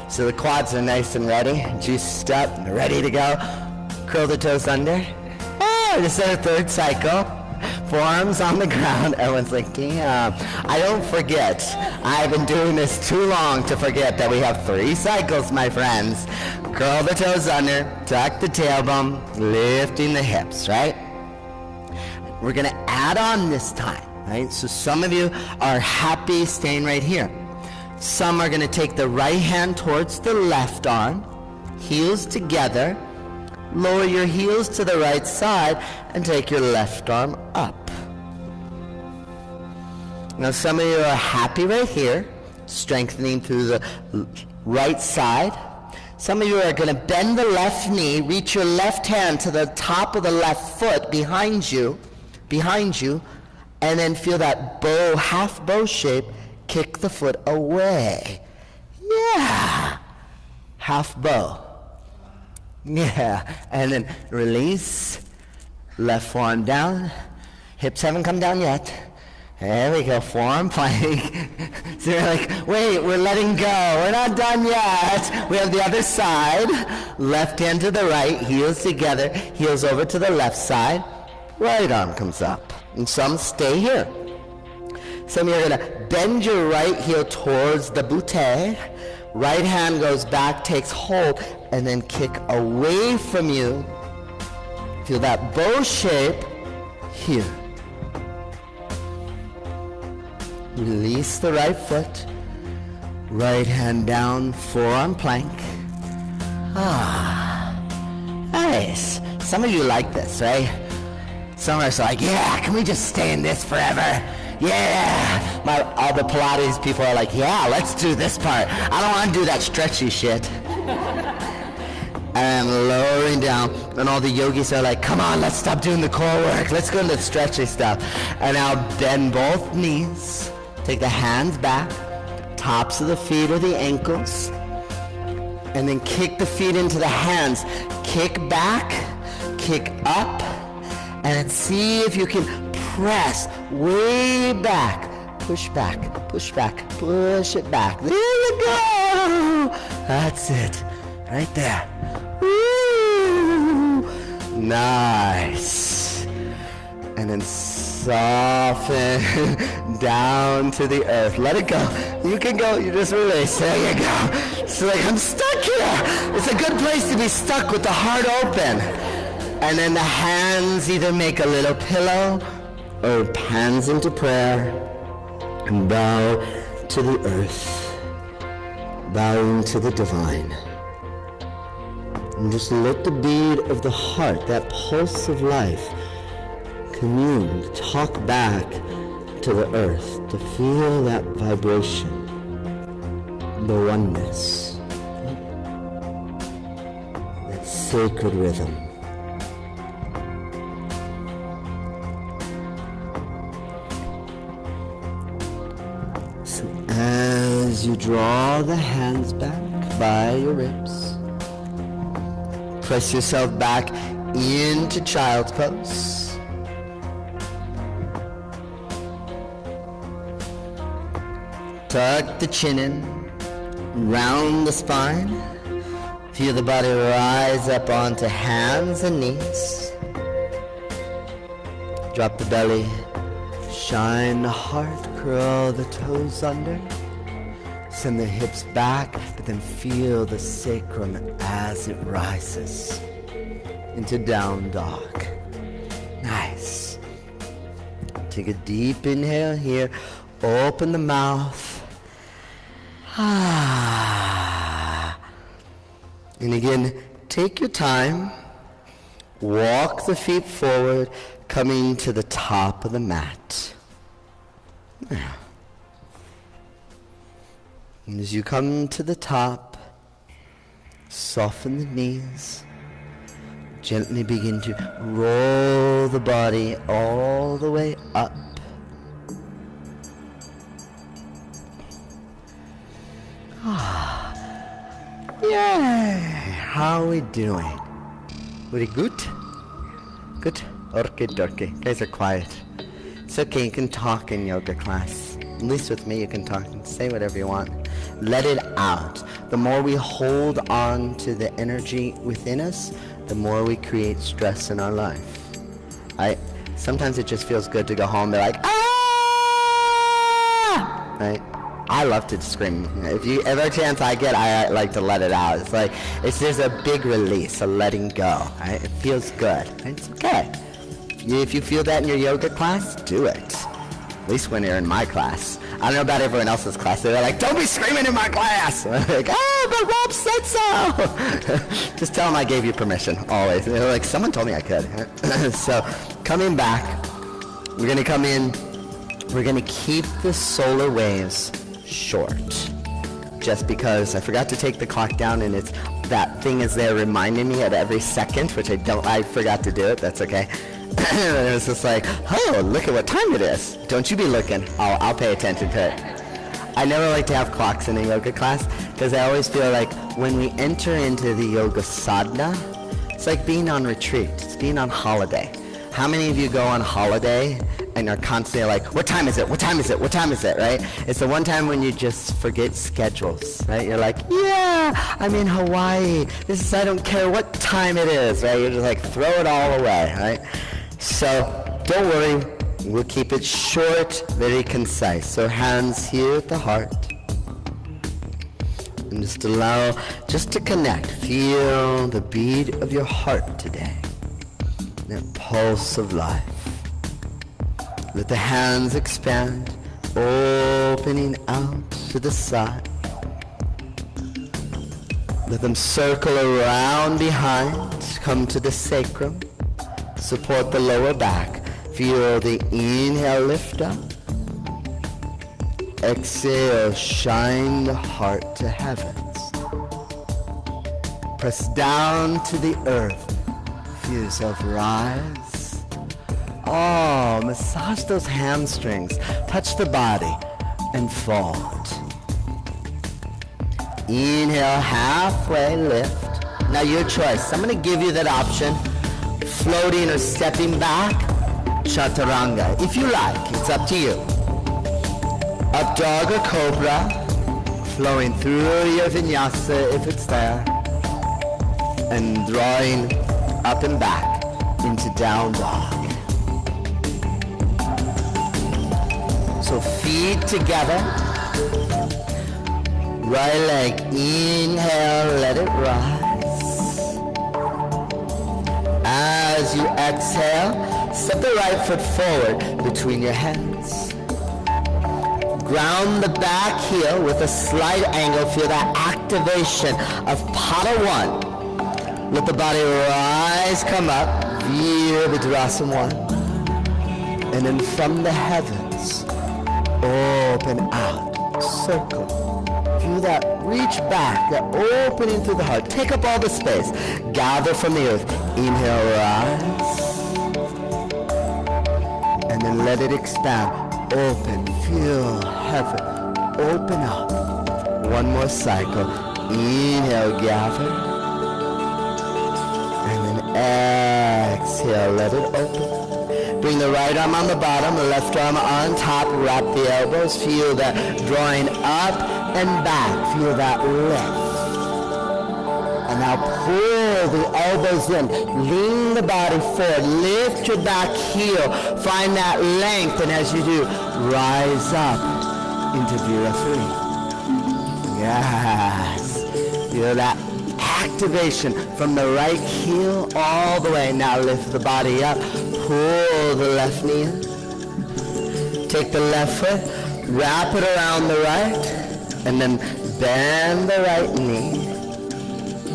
Speaker 1: So the quads are nice and ready, juiced up, and ready to go. Curl the toes under. Just a third cycle. Forearms on the ground. Everyone's like, damn. I don't forget. I've been doing this too long to forget that we have 3 cycles, my friends. Curl the toes under, tuck the tailbone, lifting the hips, right? We're going to add on this time, right? So some of you are happy staying right here. Some are going to take the right hand towards the left arm, heels together, lower your heels to the right side, and take your left arm up. Now some of you are happy right here, strengthening through the right side. Some of you are going to bend the left knee, reach your left hand to the top of the left foot behind you, and then feel that bow, half bow shape, kick the foot away. Yeah. Half bow. Yeah. And then release. Left forearm down. Hips haven't come down yet. There we go. Forearm plank. So you're like, wait, we're letting go. We're not done yet. We have the other side. Left hand to the right. Heels together. Heels over to the left side. Right arm comes up. And some stay here. Some of you are going to bend your right heel towards the bootay. Right hand goes back, takes hold, and then kick away from you. Feel that bow shape here. Release the right foot. Right hand down, forearm plank. Nice. Some of you like this, right? Some are like, yeah, can we just stay in this forever? Yeah. All the Pilates people are like, yeah, let's do this part. I don't want to do that stretchy shit. And lowering down. And all the yogis are like, come on, let's stop doing the core work. Let's go into the stretchy stuff. And now bend both knees. Take the hands back. Tops of the feet or the ankles. And then kick the feet into the hands. Kick back. Kick up. And then see if you can press way back. Push back, push back, push it back. There you go. That's it. Right there. Woo. Nice. And then soften down to the earth. Let it go. You can go. You just release. There you go. So like, I'm stuck here. It's a good place to be stuck with the heart open. And then the hands either make a little pillow or hands into prayer and bow to the earth, bowing to the divine. And just let the beat of the heart, that pulse of life, commune, talk back to the earth, to feel that vibration, the oneness, that sacred rhythm. As you draw the hands back by your ribs, press yourself back into child's pose. Tuck the chin in, round the spine. Feel the body rise up onto hands and knees. Drop the belly, shine the heart, curl the toes under. Send the hips back, but then feel the sacrum as it rises into down dog. Nice. Take a deep inhale here. Open the mouth. And again, take your time. Walk the feet forward, coming to the top of the mat. Yeah. And as you come to the top, soften the knees. Gently begin to roll the body all the way up. Yay! How are we doing? Very good? Good? Okay, dorky. Guys are quiet. It's okay, you can talk in yoga class. At least with me, you can talk and say whatever you want. Let it out. The more we hold on to the energy within us, the more we create stress in our life. Sometimes it just feels good to go home and be like, ah! Right? I love to scream. If you ever chance I get, I like to let it out. It's like, there's a big release, a letting go. Right? It feels good. It's okay. If you feel that in your yoga class, do it. At least when you're in my class. I don't know about everyone else's class. They're like, don't be screaming in my class. I'm like, oh, but Rob said so. Just tell them I gave you permission, always. They're like, someone told me I could. So, coming back, we're going to come in. We're going to keep the solar waves short. Just because I forgot to take the clock down, and that thing is there reminding me at every second, which I forgot to do it. That's okay. And it's just like, oh, look at what time it is. Don't you be looking. I'll pay attention to it. I never like to have clocks in a yoga class because I always feel like when we enter into the yoga sadhana, it's like being on retreat. It's being on holiday. How many of you go on holiday and are constantly like, what time is it? What time is it? What time is it? Right? It's the one time when you just forget schedules, right? You're like, yeah, I'm in Hawaii. I don't care what time it is, right? You're just like, throw it all away, right? So, don't worry. We'll keep it short, very concise. So hands here at the heart. And just allow, just to connect. Feel the beat of your heart today. That pulse of life. Let the hands expand, opening out to the side. Let them circle around behind, come to the sacrum. Support the lower back. Feel the inhale, lift up. Exhale, shine the heart to heavens. Press down to the earth. Feel yourself rise. Oh, massage those hamstrings. Touch the body and fold. Inhale, halfway lift. Now your choice. I'm going to give you that option. Floating or stepping back. Chaturanga. If you like, it's up to you. Up dog or cobra. Flowing through your vinyasa if it's there. And drawing up and back into down dog. So feet together. Right leg, inhale, let it rise. As you exhale, step the right foot forward between your hands. Ground the back heel with a slight angle. Feel that activation of Pada 1. Let the body rise, come up. Virabhadrasana 1. And then from the heavens, open out, circle. Feel that reach back, that opening through the heart. Take up all the space. Gather from the earth. Inhale, rise. And then let it expand. Open, feel heaven. Open up. One more cycle. Inhale, gather. And then exhale, let it open. Bring the right arm on the bottom, the left arm on top. Wrap the elbows. Feel that drawing up and back. Feel that lift. And now pull the elbows in. Lean the body forward. Lift your back heel. Find that length. And as you do, rise up into Vira 3. Yes. Feel that activation from the right heel all the way. Now lift the body up. Pull the left knee in. Take the left foot. Wrap it around the right. And then bend the right knee.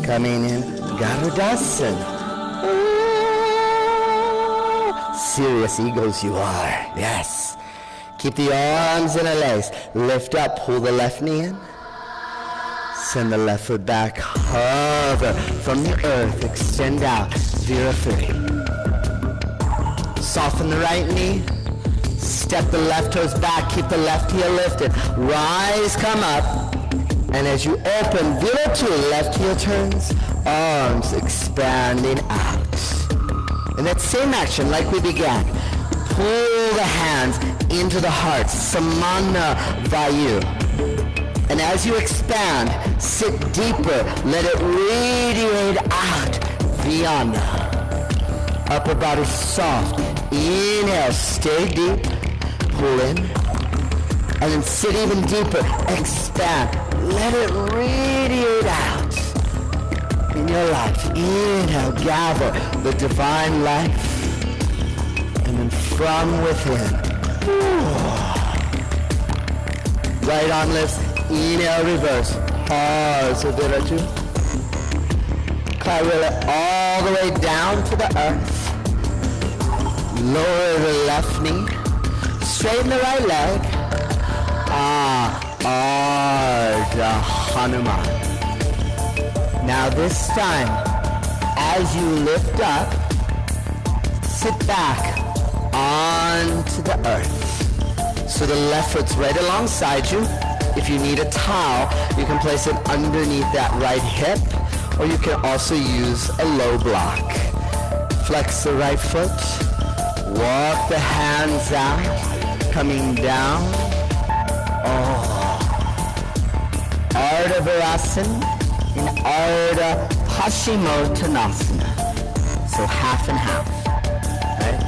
Speaker 1: Coming in, Garudasana. serious egos you are. Yes. Keep the arms interlaced. Lift up, pull the left knee in. Send the left foot back. Hover from the earth. Extend out. Virafuri. Soften the right knee. Step the left toes back. Keep the left heel lifted. Rise, come up. And as you open, Viratu, left heel turns. Arms expanding out. And that same action like we began. Pull the hands into the heart. Samana Vayu. And as you expand, sit deeper. Let it radiate out. Vyana. Upper body soft. Inhale, stay deep. Pull in. And then sit even deeper. Expand. Let it radiate out. In your life. Inhale, gather the divine life. And then from within. Right arm lifts. Inhale, reverse. Pause. Viratu. Kairila all the way down to the earth. Lower the left knee. Straighten the right leg. Ardha Hanuman. Now this time, as you lift up, sit back onto the earth. So the left foot's right alongside you. If you need a towel, you can place it underneath that right hip, or you can also use a low block. Flex the right foot. Walk the hands out, coming down. Ardha Virasana and Ardha Paschimottanasana. So half and half. Right?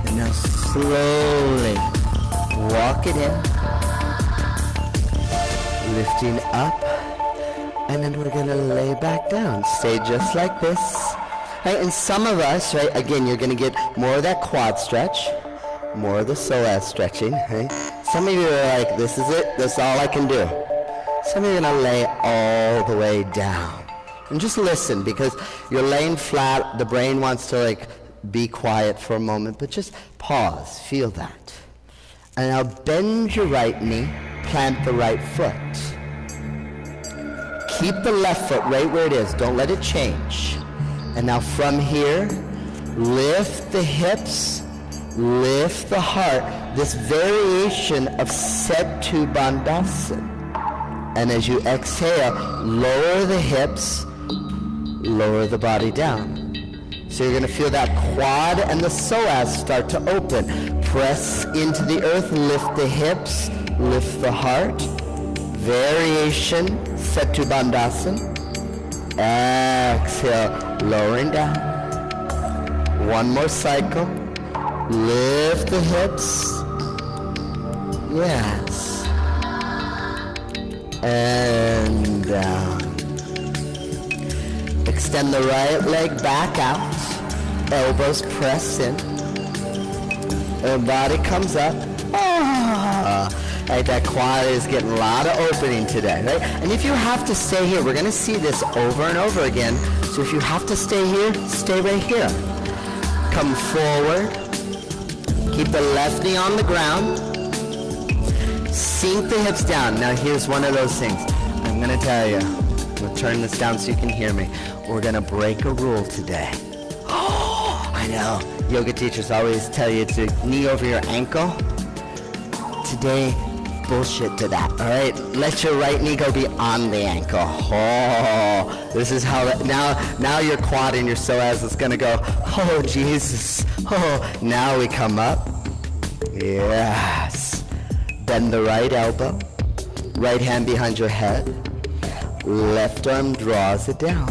Speaker 1: And now slowly walk it in. Lifting up. And then we're going to lay back down. Stay just like this. Right? And some of us, right, again, you're going to get more of that quad stretch. More of the psoas stretching, right? Some of you are like, this is it, this is all I can do. Some of you are going to lay all the way down. And just listen, because you're laying flat, the brain wants to like be quiet for a moment, but just pause, feel that. And now bend your right knee, plant the right foot. Keep the left foot right where it is, don't let it change. And now from here, lift the hips, lift the heart, this variation of Setu Bandhasana. And as you exhale, lower the hips, lower the body down. So you're going to feel that quad and the psoas start to open. Press into the earth, lift the hips, lift the heart. Variation, Setu Bandhasana. Exhale, lowering down. One more cycle. Lift the hips. Yes. And down. Extend the right leg back out. Elbows press in. And body comes up. Right, that quad is getting a lot of opening today, right? And if you have to stay here, we're going to see this over and over again. So if you have to stay here, stay right here. Come forward. Keep the left knee on the ground. Sink the hips down. Now here's one of those things. I'm going to tell you. I'm going to turn this down so you can hear me. We're going to break a rule today. Oh, I know. Yoga teachers always tell you to knee over your ankle. Today, bullshit to that, all right? Let your right knee go beyond the ankle. Oh, this is how, now your quad and your psoas is going to go, oh, Jesus. Oh, now we come up. Yes. Bend the right elbow. Right hand behind your head. Left arm draws it down.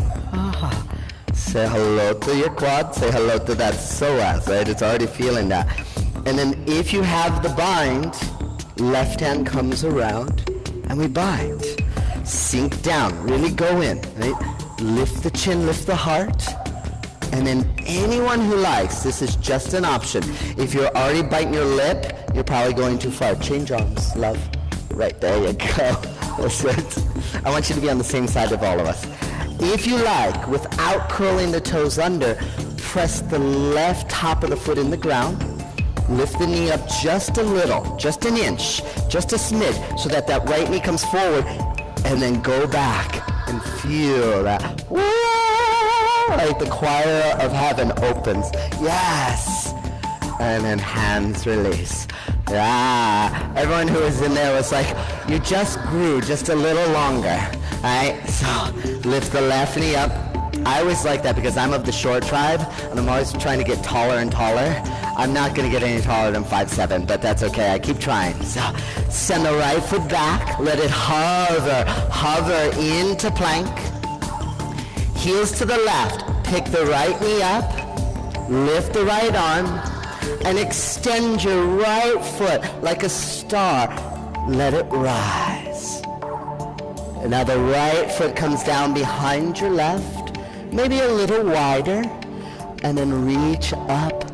Speaker 1: Say hello to your quad. Say hello to that psoas, right? It's already feeling that. And then if you have the bind, left hand comes around and we bind. Sink down, really go in, right? Lift the chin, lift the heart. And then anyone who likes, this is just an option. If you're already biting your lip, you're probably going too far. Change arms, love. Right, there you go. That's it. I want you to be on the same side of all of us. If you like, without curling the toes under, press the left top of the foot in the ground. Lift the knee up just a little, just an inch, just a smidge, so that that right knee comes forward, and then go back and feel that. Woo! Like the choir of heaven opens. Yes! And then hands release. Ah, everyone who was in there was like, you just grew just a little longer. Alright, so lift the left knee up. I always like that because I'm of the short tribe, and I'm always trying to get taller and taller. I'm not going to get any taller than 5'7", but that's okay. I keep trying. So send the right foot back. Let it hover into plank. Heels to the left. Pick the right knee up. Lift the right arm. And extend your right foot like a star. Let it rise. And now the right foot comes down behind your left. Maybe a little wider. And then reach up.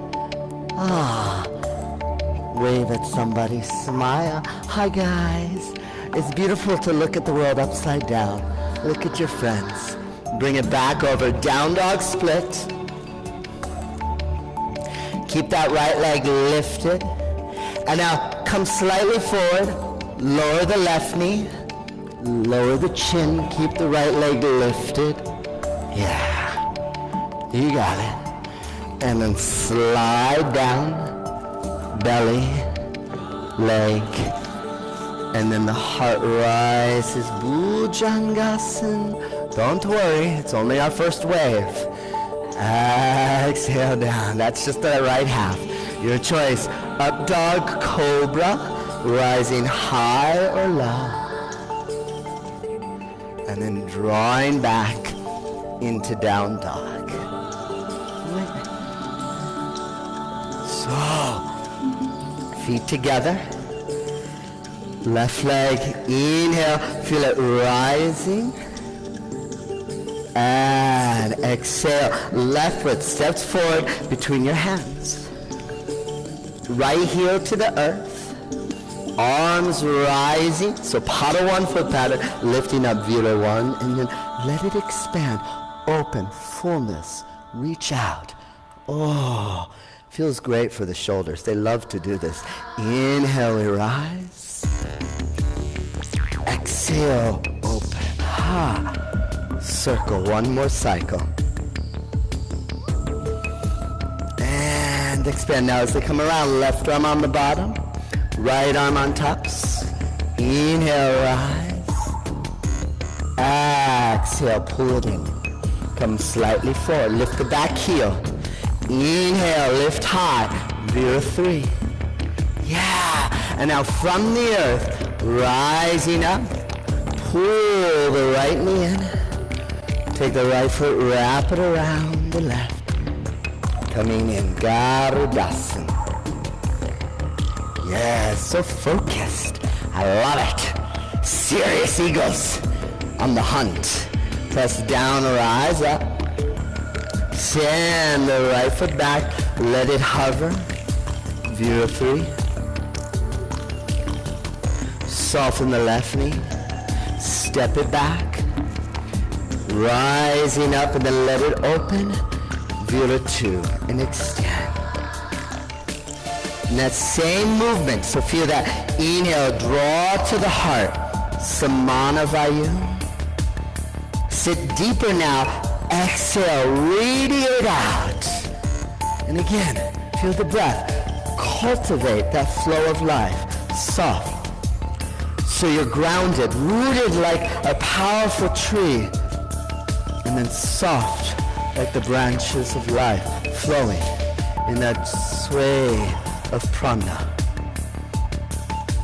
Speaker 1: Wave at somebody, smile. Hi guys. It's beautiful to look at the world upside down. Look at your friends. Bring it back over, down dog split. Keep that right leg lifted. And now come slightly forward, lower the left knee, lower the chin, keep the right leg lifted. Yeah, you got it. And then slide down, belly, leg, and then the heart rises, Bhujangasana. Don't worry, it's only our first wave. Exhale down, that's just the right half. Your choice, up dog, cobra, rising high or low. And then drawing back into down dog. So, feet together. Left leg, inhale, feel it rising. And exhale, left foot steps forward between your hands. Right heel to the earth. Arms rising. So Pada 1 foot pattern, lifting up Vira 1, and then let it expand. Open, fullness, reach out. Oh, feels great for the shoulders. They love to do this. Inhale, we rise. Exhale, open. Ha. Circle, one more cycle. And expand. Now as they come around, left arm on the bottom, right arm on tops. Inhale, rise. Exhale, pull it in. Come slightly forward, lift the back heel. Inhale, lift high, Vira 3. Yeah, and now from the earth, rising up, pull the right knee in. Take the right foot, wrap it around the left. Coming in, Garudasana. Yes, so focused. I love it. Serious eagles on the hunt. Press down, rise up. Send the right foot back. Let it hover. Vira 3. Soften the left knee. Step it back. Rising up and then let it open. Vira 2 and extend. And that same movement. So feel that. Inhale, draw to the heart. Samana Vayu. Sit deeper now. Exhale, radiate out. And again, feel the breath. Cultivate that flow of life. Soft. So you're grounded, rooted like a powerful tree. And then soft like the branches of life flowing in that sway of prana.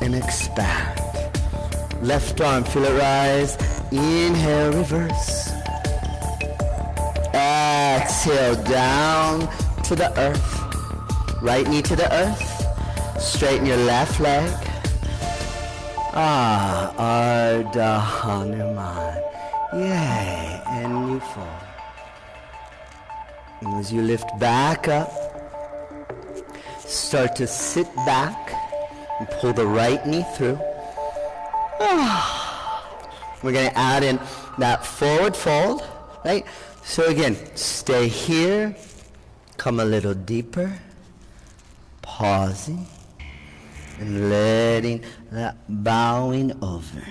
Speaker 1: And expand. Left arm, feel it rise. Inhale, reverse. Exhale, down to the earth. Right knee to the earth. Straighten your left leg. Ardha Hanuman. Yay, and you fall. And as you lift back up, start to sit back and pull the right knee through. We're going to add in that forward fold right? So again, stay here, come a little deeper, pausing, and letting that bowing over.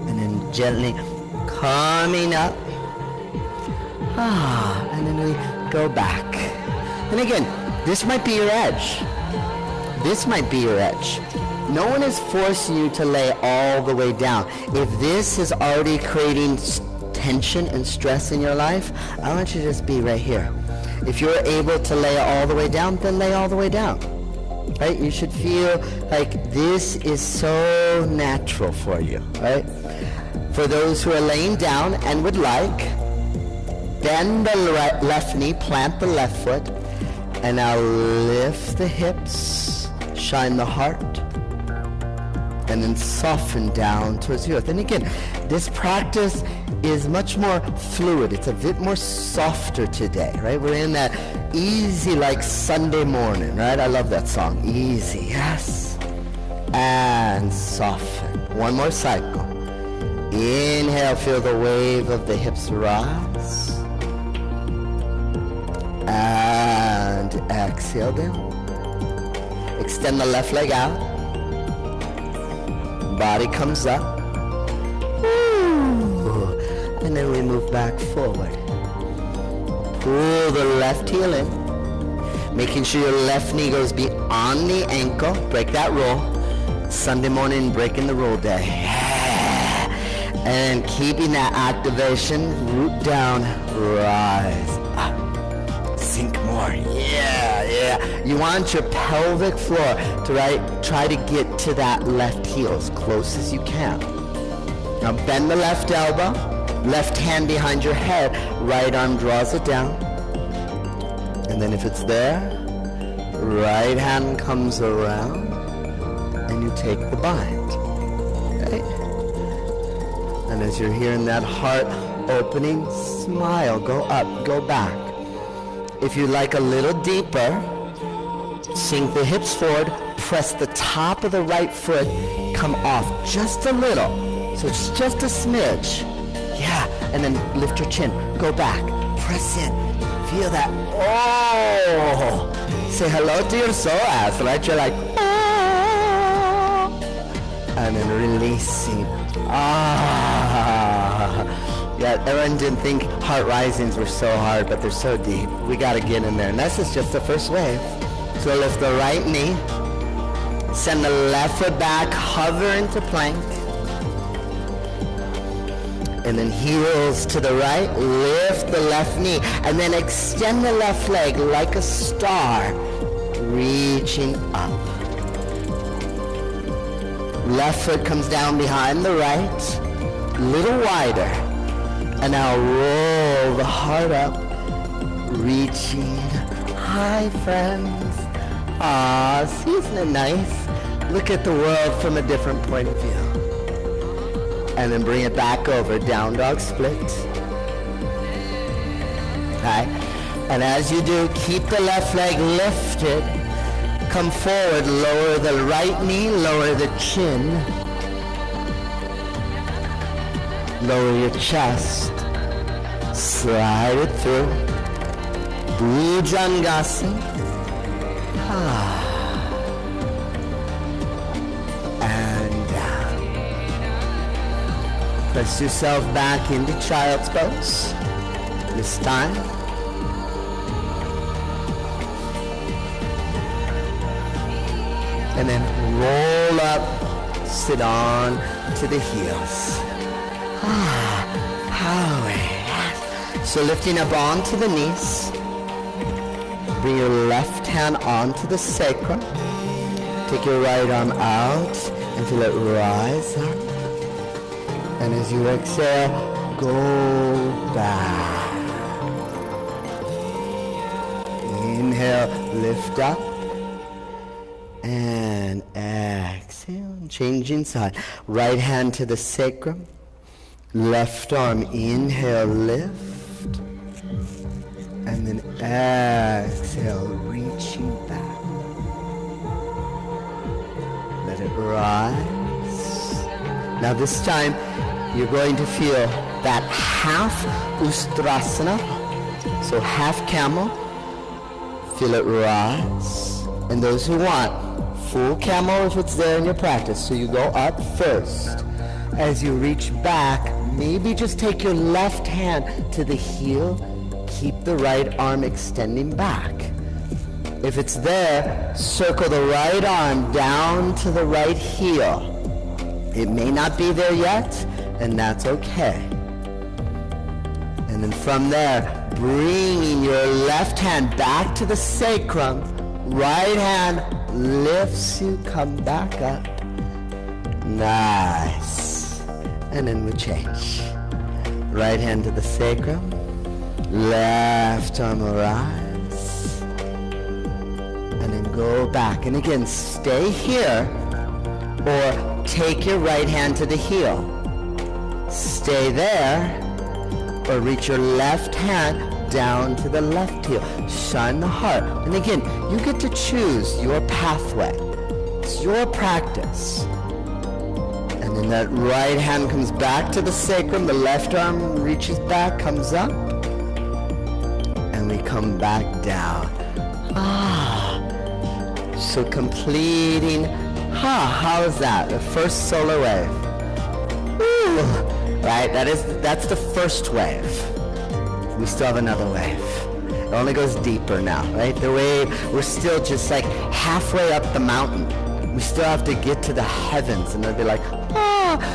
Speaker 1: And then gently coming up. And then we go back. And again, this might be your edge. This might be your edge. No one is forcing you to lay all the way down. If this is already creating tension and stress in your life, I want you to just be right here. If you're able to lay all the way down, then lay all the way down. Right? You should feel like this is so natural for you. Right? For those who are laying down and would like, bend the left knee, plant the left foot, and now lift the hips, shine the heart, and then soften down towards the earth. And again, this practice is much more fluid. It's a bit more softer today, right? We're in that easy, like Sunday morning, right? I love that song. Easy, yes. And soften. One more cycle. Inhale, feel the wave of the hips rise. And exhale down. Extend the left leg out. Body comes up. Ooh. And then we move back forward. Pull the left heel in. Making sure your left knee goes beyond the ankle. Break that roll. Sunday morning, breaking the roll day. And keeping that activation, root down, rise up. Sink more. Yeah. You want your pelvic floor to try to get to that left heel as close as you can. Now bend the left elbow, left hand behind your head, right arm draws it down. And then if it's there, right hand comes around and you take the bind. Okay? And as you're hearing that heart opening, smile, go up, go back. If you like a little deeper, sink the hips forward, press the top of the right foot, come off just a little. So it's just a smidge. Yeah, and then lift your chin, go back, press in, feel that, oh! Say hello to your psoas, right? You're like, oh! And then releasing, ah! Yeah, everyone didn't think heart risings were so hard, but they're so deep. We gotta get in there. And this is just the first wave. So lift the right knee, send the left foot back, hover into plank. And then heels to the right, lift the left knee, and then extend the left leg like a star, reaching up. Left foot comes down behind the right, a little wider. And now roll the heart up, reaching high, friends. Ah, isn't it nice? Look at the world from a different point of view. And then bring it back over, down dog split. Okay? And as you do, keep the left leg lifted. Come forward, lower the right knee, lower the chin. Lower your chest, slide it through, Bhujangasana, and down. Press yourself back into child's pose, this time. And then roll up, sit on to the heels. So lifting up onto the knees, bring your left hand onto the sacrum, take your right arm out and feel it rise up. And as you exhale, go back. Inhale, lift up, and exhale, changing side. Right hand to the sacrum. Left arm, inhale, lift, and then exhale, reaching back. Let let it rise. Now this time, you're going to feel that half Ustrasana, so half camel, feel it rise. And those who want, full camel if it's there in your practice. So you go up first. As you reach back, maybe just take your left hand to the heel. Keep the right arm extending back. If it's there, circle the right arm down to the right heel. It may not be there yet, and that's okay. And then from there, bringing your left hand back to the sacrum, right hand lifts you, come back up. Nice. And then we change. Right hand to the sacrum, left arm rise, and then go back. And again, stay here, or take your right hand to the heel. Stay there, or reach your left hand down to the left heel. Shine the heart. And again, you get to choose your pathway. It's your practice. And then that right hand comes back to the sacrum. The left arm reaches back, comes up. And we come back down. So completing. How is that? The first solar wave. Woo. Right, that's the first wave. We still have another wave. It only goes deeper now, right? The wave, we're still just like halfway up the mountain. We still have to get to the heavens, and they'll be like,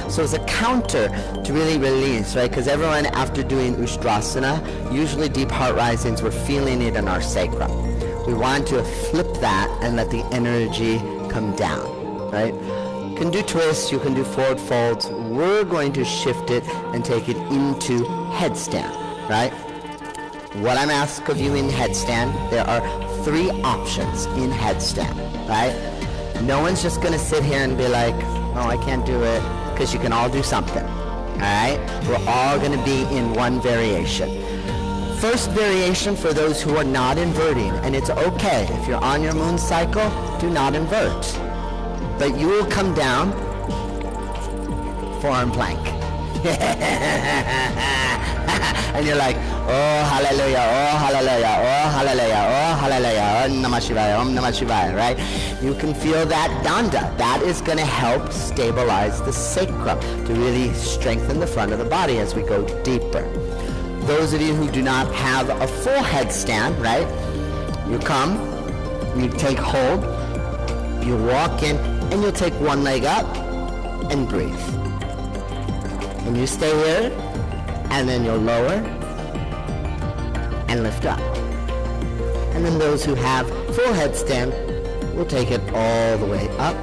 Speaker 1: So it's a counter to really release, right? Because everyone, after doing Ustrasana, usually deep heart risings, we're feeling it in our sacrum. We want to flip that and let the energy come down, right? You can do twists, you can do forward folds. We're going to shift it and take it into headstand, right? What I'm asking of you in headstand, there are 3 options in headstand, right? No one's just going to sit here and be like, oh, I can't do it, because you can all do something, all right? We're all going to be in one variation. First variation for those who are not inverting, and it's okay. If you're on your moon cycle, do not invert. But you will come down, forearm plank. And you're like, oh, hallelujah, oh, hallelujah, oh, hallelujah, oh, hallelujah, oh, Namah Shivaya, Om Namah Shivaya, right? You can feel that danda. That is going to help stabilize the sacrum to really strengthen the front of the body as we go deeper. Those of you who do not have a full headstand, right? You come, you take hold, you walk in, and you'll take one leg up and breathe. And you stay here, and then you'll lower and lift up. And then those who have full headstand will take it all the way up.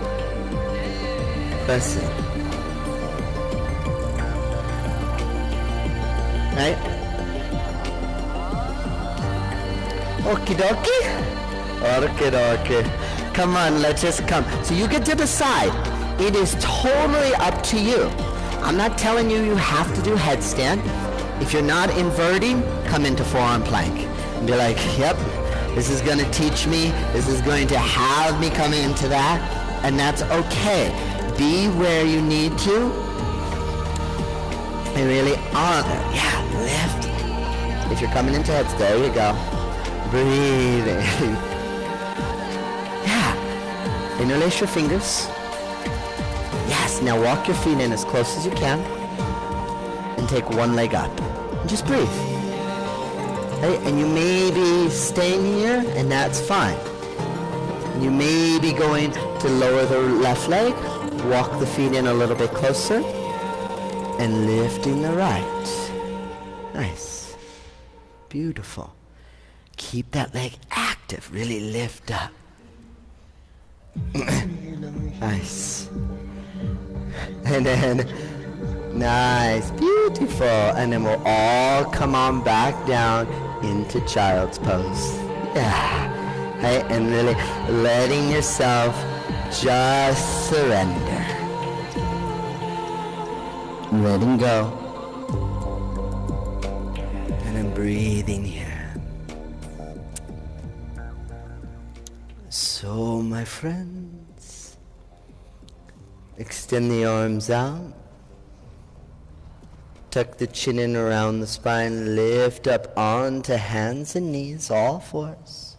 Speaker 1: Press it. Right? Okie dokie. Okie dokie. Come on, let's just come. So you get to decide. It is totally up to you. I'm not telling you you have to do headstand. If you're not inverting, come into forearm plank. And be like, yep, this is going to teach me. This is going to have me come into that. And that's okay. Be where you need to. And really honor. Yeah, lift. If you're coming into heads, there you go. Breathing. Yeah. Interlace your fingers. Yes, now walk your feet in as close as you can. And take one leg up. And just breathe. Right? And you may be staying here, and that's fine. You may be going to lower the left leg, walk the feet in a little bit closer, and lifting the right. Nice. Beautiful. Keep that leg active. Really lift up. Nice. And then, nice, beautiful. And then we'll all come on back down into child's pose. Yeah. Right? And really letting yourself just surrender. Letting go. And then breathing here. So, my friends, Extend the arms out. Tuck the chin in around the spine. Lift up onto hands and knees, all fours.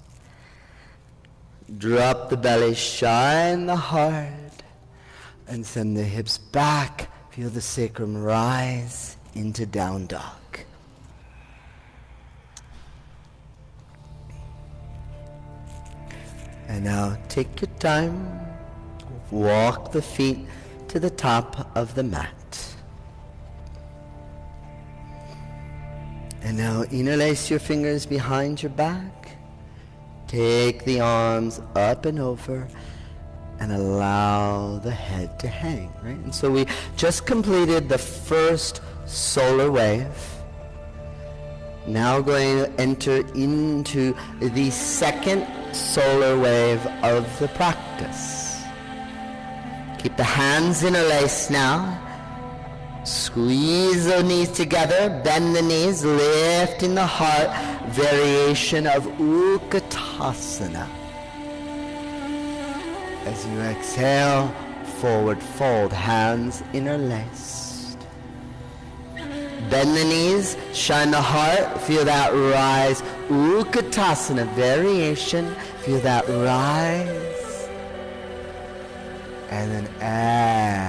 Speaker 1: Drop the belly, shine the heart, and send the hips back. Feel the sacrum rise into down dog. And now take your time. Walk the feet to the top of the mat. And now interlace your fingers behind your back. Take the arms up and over and allow the head to hang, right? And so we just completed the first solar wave. Now going to enter into the second solar wave of the practice. Keep the hands interlaced now. Squeeze the knees together, bend the knees, lifting the heart, variation of Utkatasana. As you exhale, forward fold, hands interlaced. Bend the knees, shine the heart, feel that rise. Utkatasana, variation, feel that rise. And then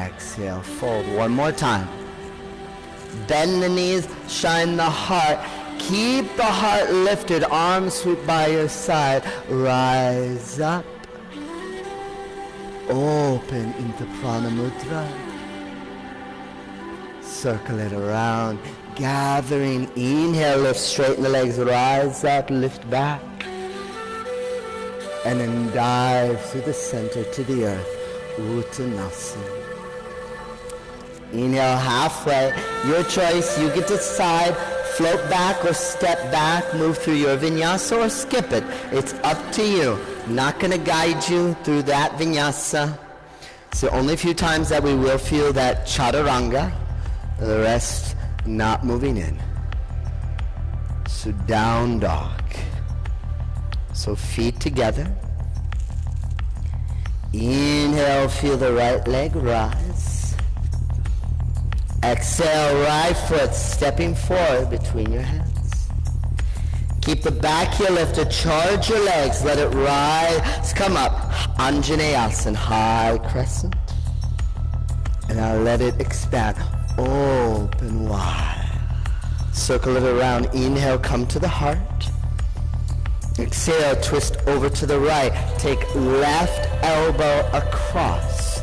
Speaker 1: exhale, fold. One more time. Bend the knees, shine the heart. Keep the heart lifted, arms sweep by your side. Rise up. Open into Prana Mudra. Circle it around. Gathering. Inhale, lift, straighten the legs. Rise up, lift back. And then dive through the center to the earth. Uttanasana. Inhale halfway. Your choice. You get to decide. Float back or step back. Move through your vinyasa or skip it. It's up to you. Not going to guide you through that vinyasa. It's the only few times that we will feel that chaturanga. The rest not moving in. So down dog. So feet together. Inhale, feel the right leg rise. Exhale, right foot stepping forward between your hands. Keep the back heel lifted, charge your legs, let it rise. Come up, Anjaneyasana, high crescent. And now let it expand, open wide. Circle it around, inhale, come to the heart. Exhale, twist over to the right. Take left elbow across.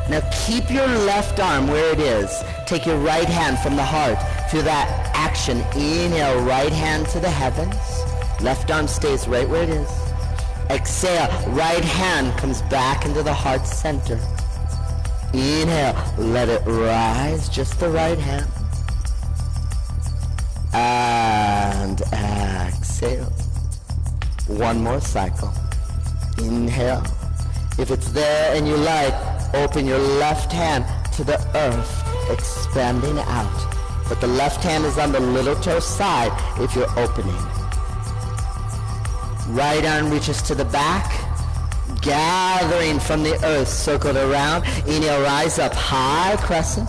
Speaker 1: Now keep your left arm where it is. Take your right hand from the heart. Feel that action. Inhale, right hand to the heavens. Left arm stays right where it is. Exhale, right hand comes back into the heart center. Inhale, let it rise, just the right hand. And exhale. One more cycle. Inhale. If it's there and you like, open your left hand to the earth, expanding out. But the left hand is on the little toe side if you're opening. Right arm reaches to the back, gathering from the earth, circled around. Inhale, rise up, high crescent.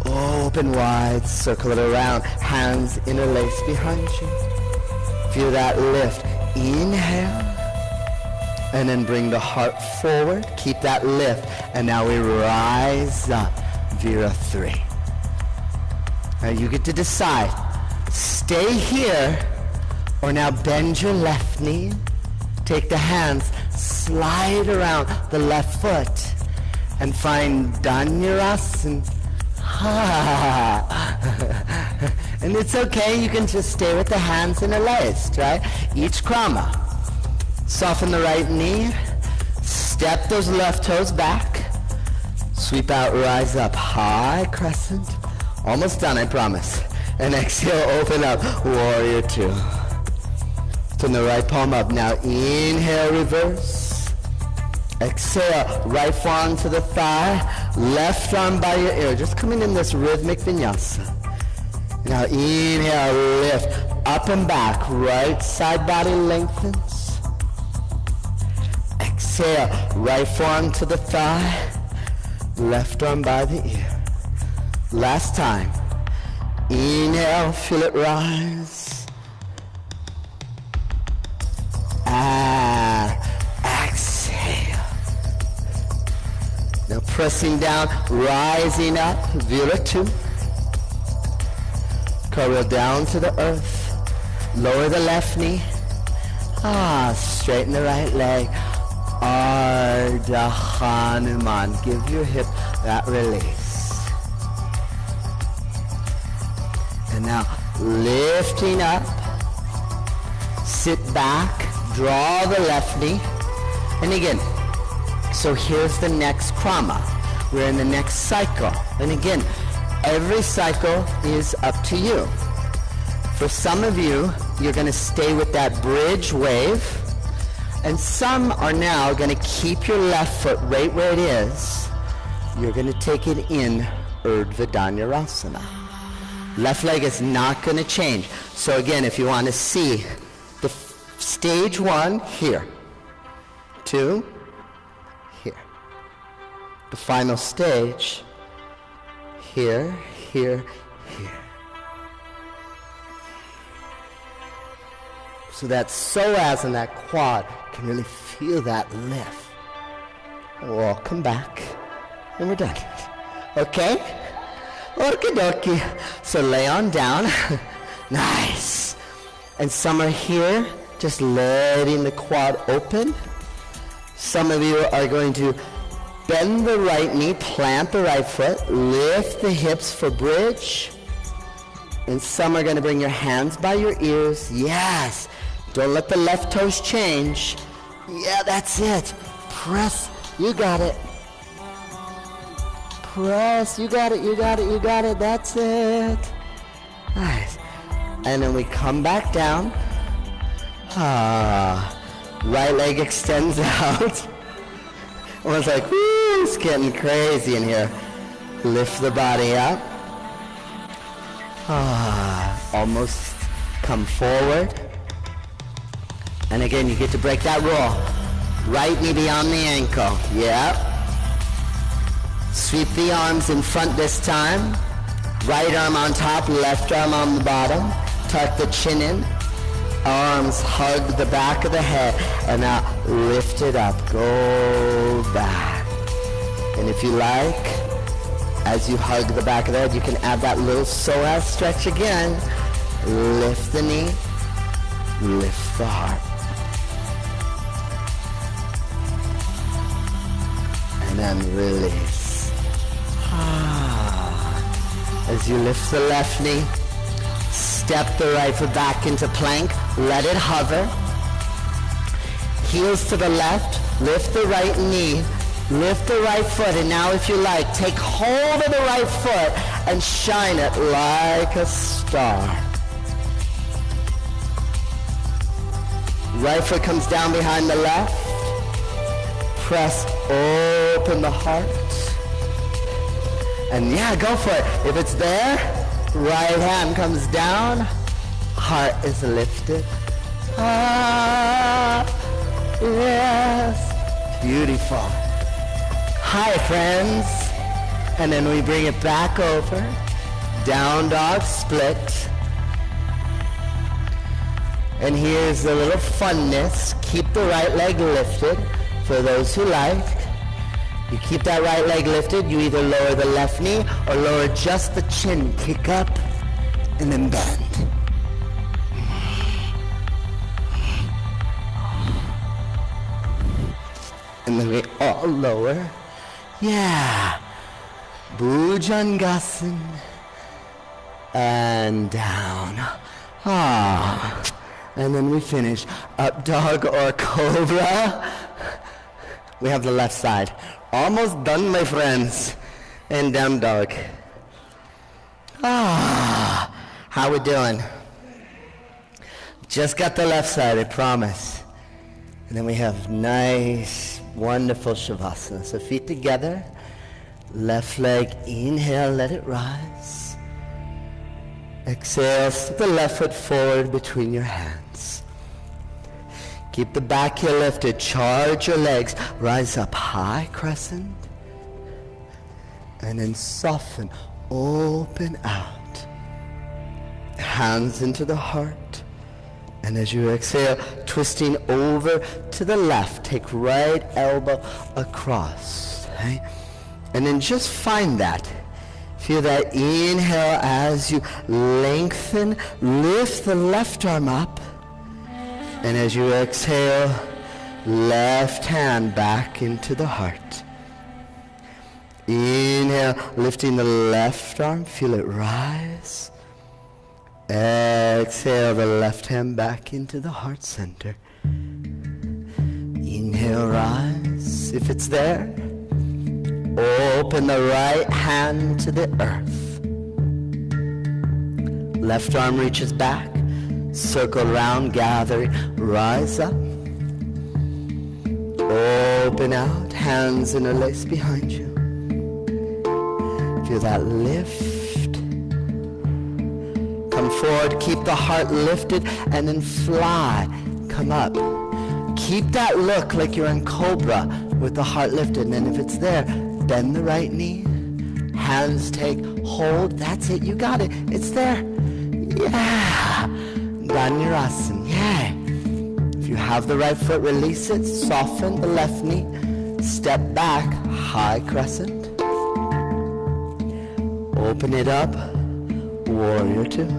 Speaker 1: Open wide, circle it around, hands interlaced behind you. Feel that lift. Inhale. And then bring the heart forward. Keep that lift. And now we rise up. Vira 3. Now you get to decide. Stay here or now bend your left knee. Take the hands. Slide around the left foot. And find Dhanurasana. And it's okay, you can just stay with the hands interlaced, right? Each krama. Soften the right knee. Step those left toes back. Sweep out, rise up, high crescent. Almost done, I promise. And exhale, open up, warrior 2. Turn the right palm up. Now inhale, reverse. Exhale, right forearm to the thigh, left arm by your ear. Just coming in this rhythmic vinyasa. Now inhale, lift, up and back, right side body lengthens. Exhale. Exhale, right forearm to the thigh, left arm by the ear. Last time. Inhale, feel it rise. And exhale. Now pressing down, rising up, Viratu. Cartwheel down to the earth. Lower the left knee. Straighten the right leg. Ardha Hanuman. Give your hip that release. And now lifting up. Sit back. Draw the left knee. And again, so here's the next krama. We're in the next cycle. And again, every cycle is up to you. For some of you, you're going to stay with that bridge wave. And some are now going to keep your left foot right where it is. You're going to take it in Urdhva Dhanurasana. Left leg is not going to change. So again, if you want to see the stage 1, here. 2, here. The final stage, here, here, here. So that psoas and that quad can really feel that lift. We'll come back and we're done. Okay? Okie dokie. So lay on down. Nice. And some are here, just letting the quad open. Some of you are going to bend the right knee, plant the right foot, lift the hips for bridge. And some are going to bring your hands by your ears. Yes. Don't let the left toes change. Yeah, that's it. Press. You got it. Press. You got it. You got it. You got it. That's it. Nice. And then we come back down. Right leg extends out. Almost like, woo, it's getting crazy in here. Lift the body up. Almost come forward. And again, you get to break that rule. Right knee beyond the ankle. Yep. Sweep the arms in front this time. Right arm on top, left arm on the bottom. Tuck the chin in. Arms hug the back of the head. And now lift it up. Go back. And if you like, as you hug the back of the head, you can add that little psoas stretch again. Lift the knee. Lift the heart. And then release. As you lift the left knee, step the right foot back into plank. Let it hover. Heels to the left. Lift the right knee. Lift the right foot. And now if you like, take hold of the right foot and shine it like a star. Right foot comes down behind the left. Press open the heart. And yeah, go for it. If it's there, right hand comes down. Heart is lifted. Yes. Beautiful. Hi, friends. And then we bring it back over. Down dog split. And here's the little funness. Keep the right leg lifted for those who like. You keep that right leg lifted. You either lower the left knee or lower just the chin. Kick up and then bend. And then we all lower. Yeah. Bhujangasana. And down. And then we finish up dog or cobra. We have the left side. Almost done, my friends. And down dog. How we doing? Just got the left side, I promise. And then we have nice, wonderful shavasana. So feet together. Left leg, inhale, let it rise. Exhale, step the left foot forward between your hands. Keep the back heel lifted. Charge your legs. Rise up high crescent. And then soften. Open out. Hands into the heart. And as you exhale, twisting over to the left. Take right elbow across. Okay? And then just find that. Feel that inhale as you lengthen. Lift the left arm up. And as you exhale, left hand back into the heart. Inhale, lifting the left arm. Feel it rise. Exhale, the left hand back into the heart center. Inhale, rise. If it's there, open the right hand to the earth. Left arm reaches back. Circle around, gathering, rise up. Open out, hands interlace behind you. Feel that lift. Come forward, keep the heart lifted, and then fly. Come up. Keep that look like you're in cobra with the heart lifted, and then if it's there, bend the right knee. Hands take hold. That's it, you got it. It's there. Yeah. Dhanurasana, yeah. If you have the right foot, release it, soften the left knee, step back, high crescent. Open it up, warrior two.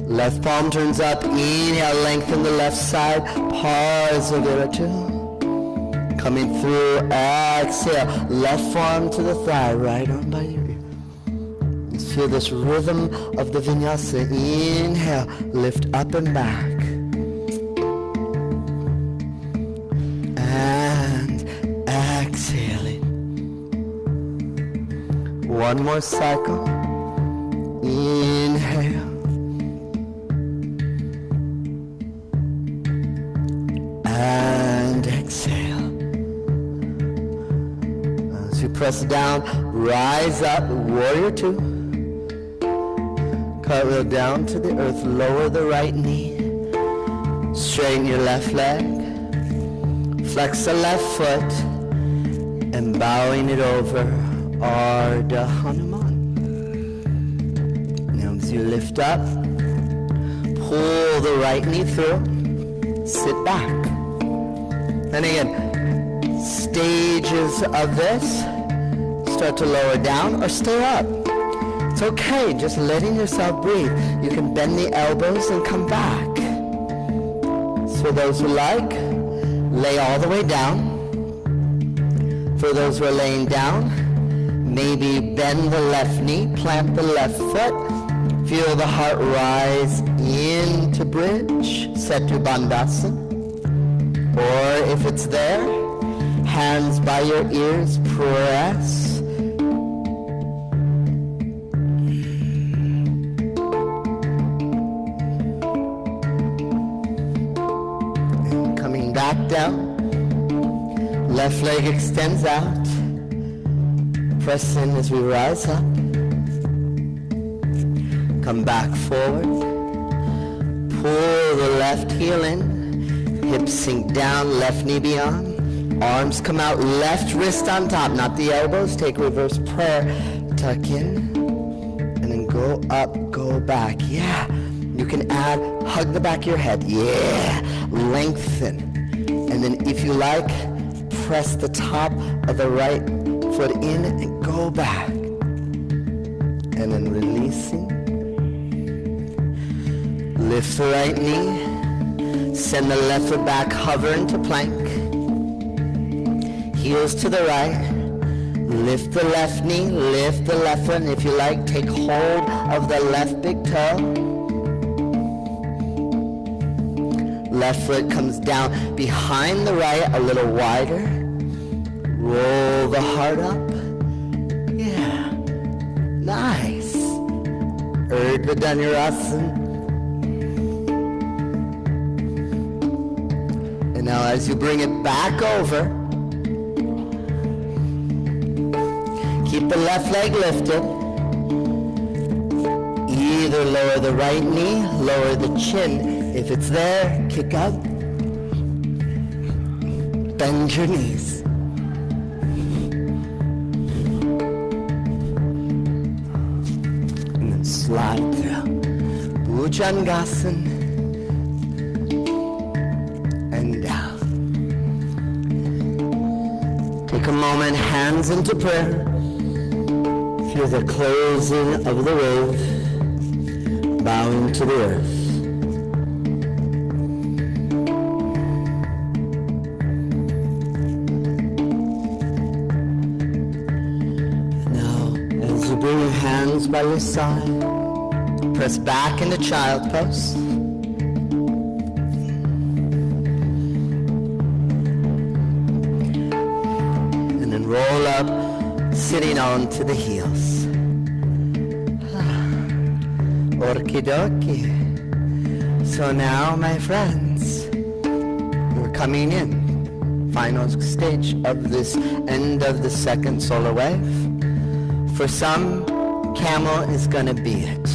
Speaker 1: Left palm turns up, inhale, lengthen the left side, Parsavira two. Coming through, exhale, left arm to the thigh, right arm by your ear. Feel this rhythm of the vinyasa. Inhale, lift up and back. And exhaling. One more cycle. Inhale. And exhale. As you press down, rise up, warrior two. Cartwheel down to the earth, lower the right knee. Straighten your left leg. Flex the left foot. And bowing it over, Ardha Hanuman. Now as you lift up, pull the right knee through. Sit back. And again, stages of this. Start to lower down or stay up. It's okay, just letting yourself breathe. You can bend the elbows and come back. For those who like, lay all the way down. For those who are laying down, maybe bend the left knee, plant the left foot. Feel the heart rise into bridge, Setu Bandhasana. Or if it's there, hands by your ears, press. Back down, left leg extends out, press in as we rise up, come back forward, pull the left heel in, hips sink down, left knee beyond, arms come out, left wrist on top, not the elbows, take reverse prayer, tuck in, and then go up, go back, yeah, you can add, hug the back of your head, yeah, lengthen. And then if you like, press the top of the right foot in and go back. And then releasing. Lift the right knee. Send the left foot back, hover into plank. Heels to the right. Lift the left knee, lift the left foot. And if you like, take hold of the left big toe. Left foot comes down behind the right a little wider. Roll the heart up. Yeah. Nice. Urdhva Dhanurasana. And now as you bring it back over, keep the left leg lifted. Either lower the right knee, lower the chin. If it's there, kick up. Bend your knees. And then slide through. Bhujangasana. And down. Take a moment, hands into prayer. Feel the closing of the wave, bowing to the earth. Bring your hands by your side. Press back into child pose. And then roll up, sitting onto the heels. Okie dokie. So now, my friends, we're coming in. Final stage of this end of the second solar wave. For some, camel is going to be it.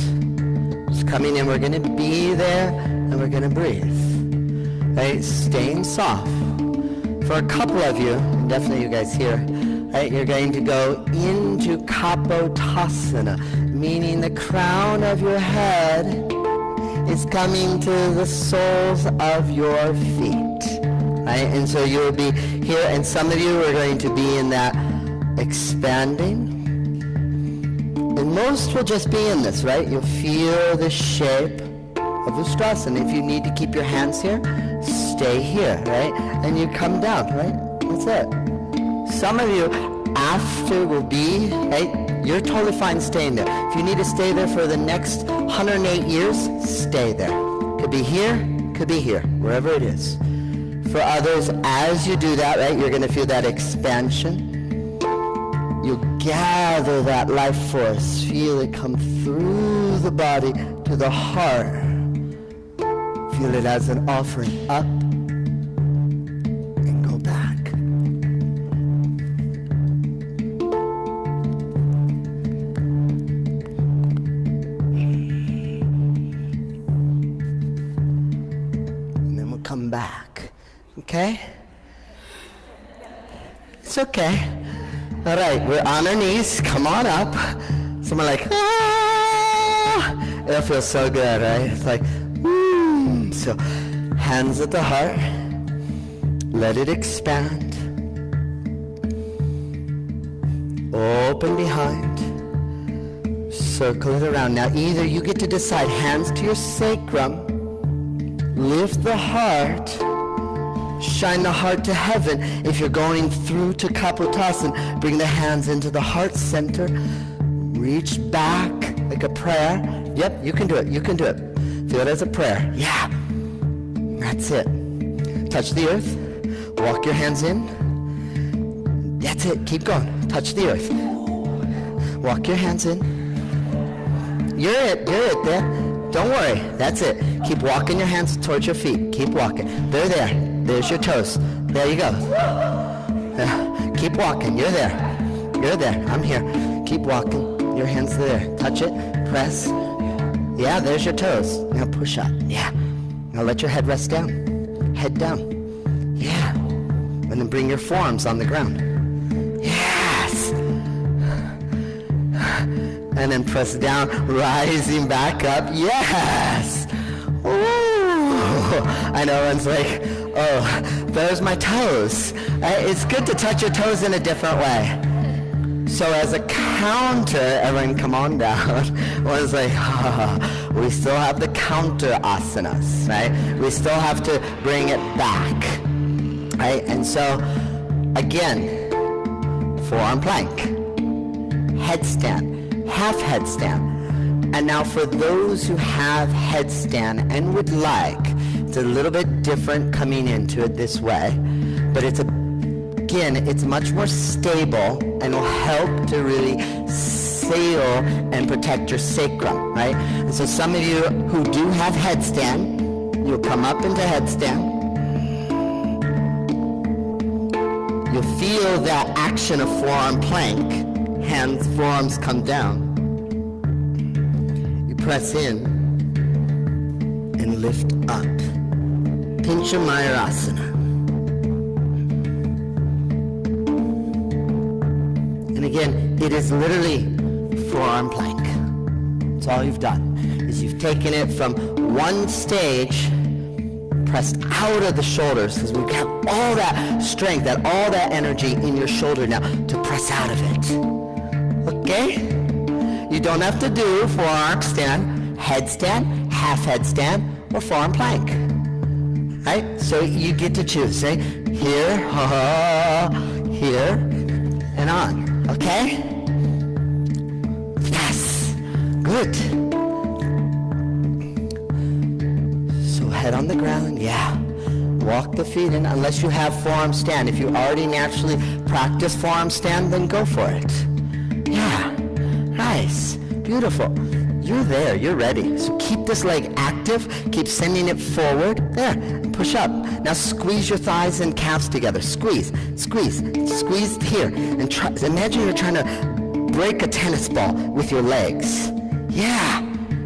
Speaker 1: Just coming in, we're going to be there, and we're going to breathe. Right? Staying soft. For a couple of you, definitely you guys here, right? You're going to go into Kapotasana, meaning the crown of your head is coming to the soles of your feet. Right? And so you'll be here, and some of you are going to be in that expanding. And most will just be in this, right? You'll feel the shape of Ustrasana. If you need to keep your hands here, stay here, right? And you come down, right? That's it. Some of you, after will be, right? You're totally fine staying there. If you need to stay there for the next 108 years, stay there. Could be here, could be here, wherever it is. For others, as you do that, right, you're going to feel that expansion. You'll gather that life force, feel it come through the body to the heart. Feel it as an offering up and go back. And then we'll come back. Okay? It's okay. All right, we're on our knees. Come on up. Someone like, ah! It'll feel so good, right? It's like, So, hands at the heart. Let it expand. Open behind. Circle it around. Now, either you get to decide, hands to your sacrum. Lift the heart. Shine the heart to heaven. If you're going through to Kapotasana, bring the hands into the heart center. Reach back like a prayer. Yep, you can do it. You can do it. Feel it as a prayer. Yeah. That's it. Touch the earth. Walk your hands in. That's it. Keep going. Touch the earth. Walk your hands in. You're it. You're it there. Don't worry. That's it. Keep walking your hands towards your feet. Keep walking. They're there. There's your toes. There you go. Keep walking. You're there. You're there. I'm here. Keep walking. Your hands are there. Touch it. Press. Yeah, there's your toes. Now push up. Yeah. Now let your head rest down. Head down. Yeah. And then bring your forearms on the ground. Yes. And then press down, rising back up. Yes. Ooh. I know everyone's like, oh, there's my toes. It's good to touch your toes in a different way. So as a counter, everyone come on down. One's like, we still have the counter asanas, right? We still have to bring it back, right? And so, again, forearm plank, headstand, half headstand. And now for those who have headstand and would like, it's a little bit different coming into it this way, but it's much more stable and will help to really sail and protect your sacrum, right? And so some of you who do have headstand, you'll come up into headstand. You'll feel that action of forearm plank. Hands, forearms come down. You press in and lift up. Pincha Mayurasana. And again, it is literally forearm plank. That's all you've done, is you've taken it from one stage, pressed out of the shoulders, because we have all that strength, all that energy in your shoulder now to press out of it. Okay? You don't have to do forearm stand, headstand, half headstand, or forearm plank. Right? So you get to choose. Say, here, here, and on. Okay? Yes. Good. So head on the ground. Yeah. Walk the feet in unless you have forearm stand. If you already naturally practice forearm stand, then go for it. Yeah. Nice. Beautiful. You're there. You're ready. So keep this leg active. Keep sending it forward. There. Push up. Now squeeze your thighs and calves together. Squeeze. Squeeze. Squeeze here. And try, imagine you're trying to break a tennis ball with your legs. Yeah.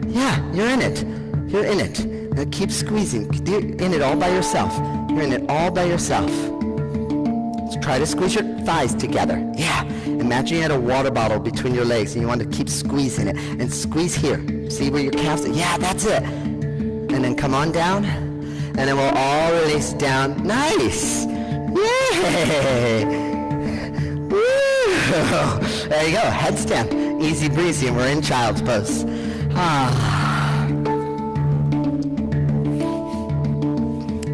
Speaker 1: Yeah. You're in it. You're in it. Now keep squeezing. You're in it all by yourself. You're in it all by yourself. So try to squeeze your thighs together. Yeah. Imagine you had a water bottle between your legs and you want to keep squeezing it. And squeeze here. See where your calves are? Yeah, that's it. And then come on down. And then we'll all release down. Nice. Yay. Woo. There you go. Headstand. Easy breezy. And we're in child's pose.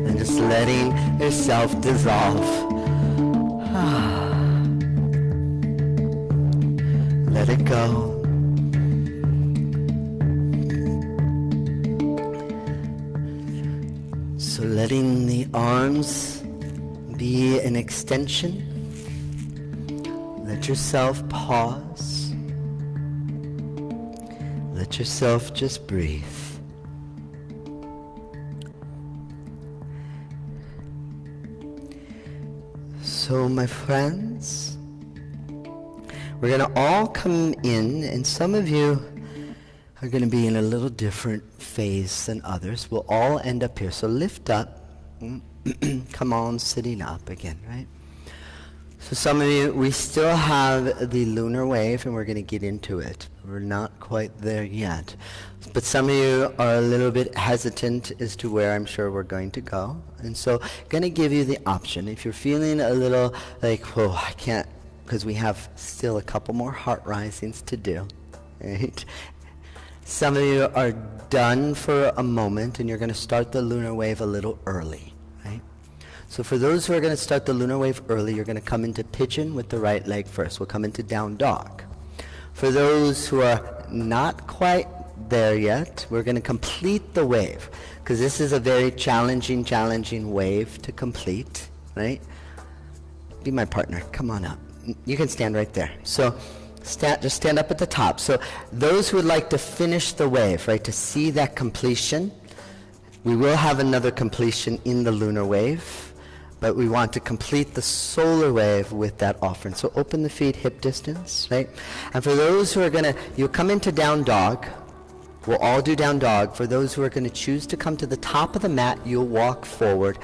Speaker 1: And just letting yourself dissolve. Let it go. So letting the arms be an extension. Let yourself pause. Let yourself just breathe. So my friends, we're going to all come in, and some of you are going to be in a little different phase than others. We'll all end up here. So lift up. Come on, sitting up again, right? So some of you, we still have the lunar wave, and we're going to get into it. We're not quite there yet. But some of you are a little bit hesitant as to where I'm sure we're going to go. And so going to give you the option. If you're feeling a little like, oh, I can't, because we have still a couple more heart risings to do, right? Some of you are done for a moment, and you're going to start the lunar wave a little early, right? So for those who are going to start the lunar wave early, you're going to come into pigeon with the right leg first. We'll come into down dog. For those who are not quite there yet, we're going to complete the wave, because this is a very challenging wave to complete, right? Be my partner. Come on up. You can stand right there. So just stand up at the top. So those who would like to finish the wave, right, to see that completion, we will have another completion in the lunar wave, but we want to complete the solar wave with that offering. So open the feet hip distance, right? And for those who are going to, you'll come into down dog. We'll all do down dog. For those who are going to choose to come to the top of the mat, you'll walk forward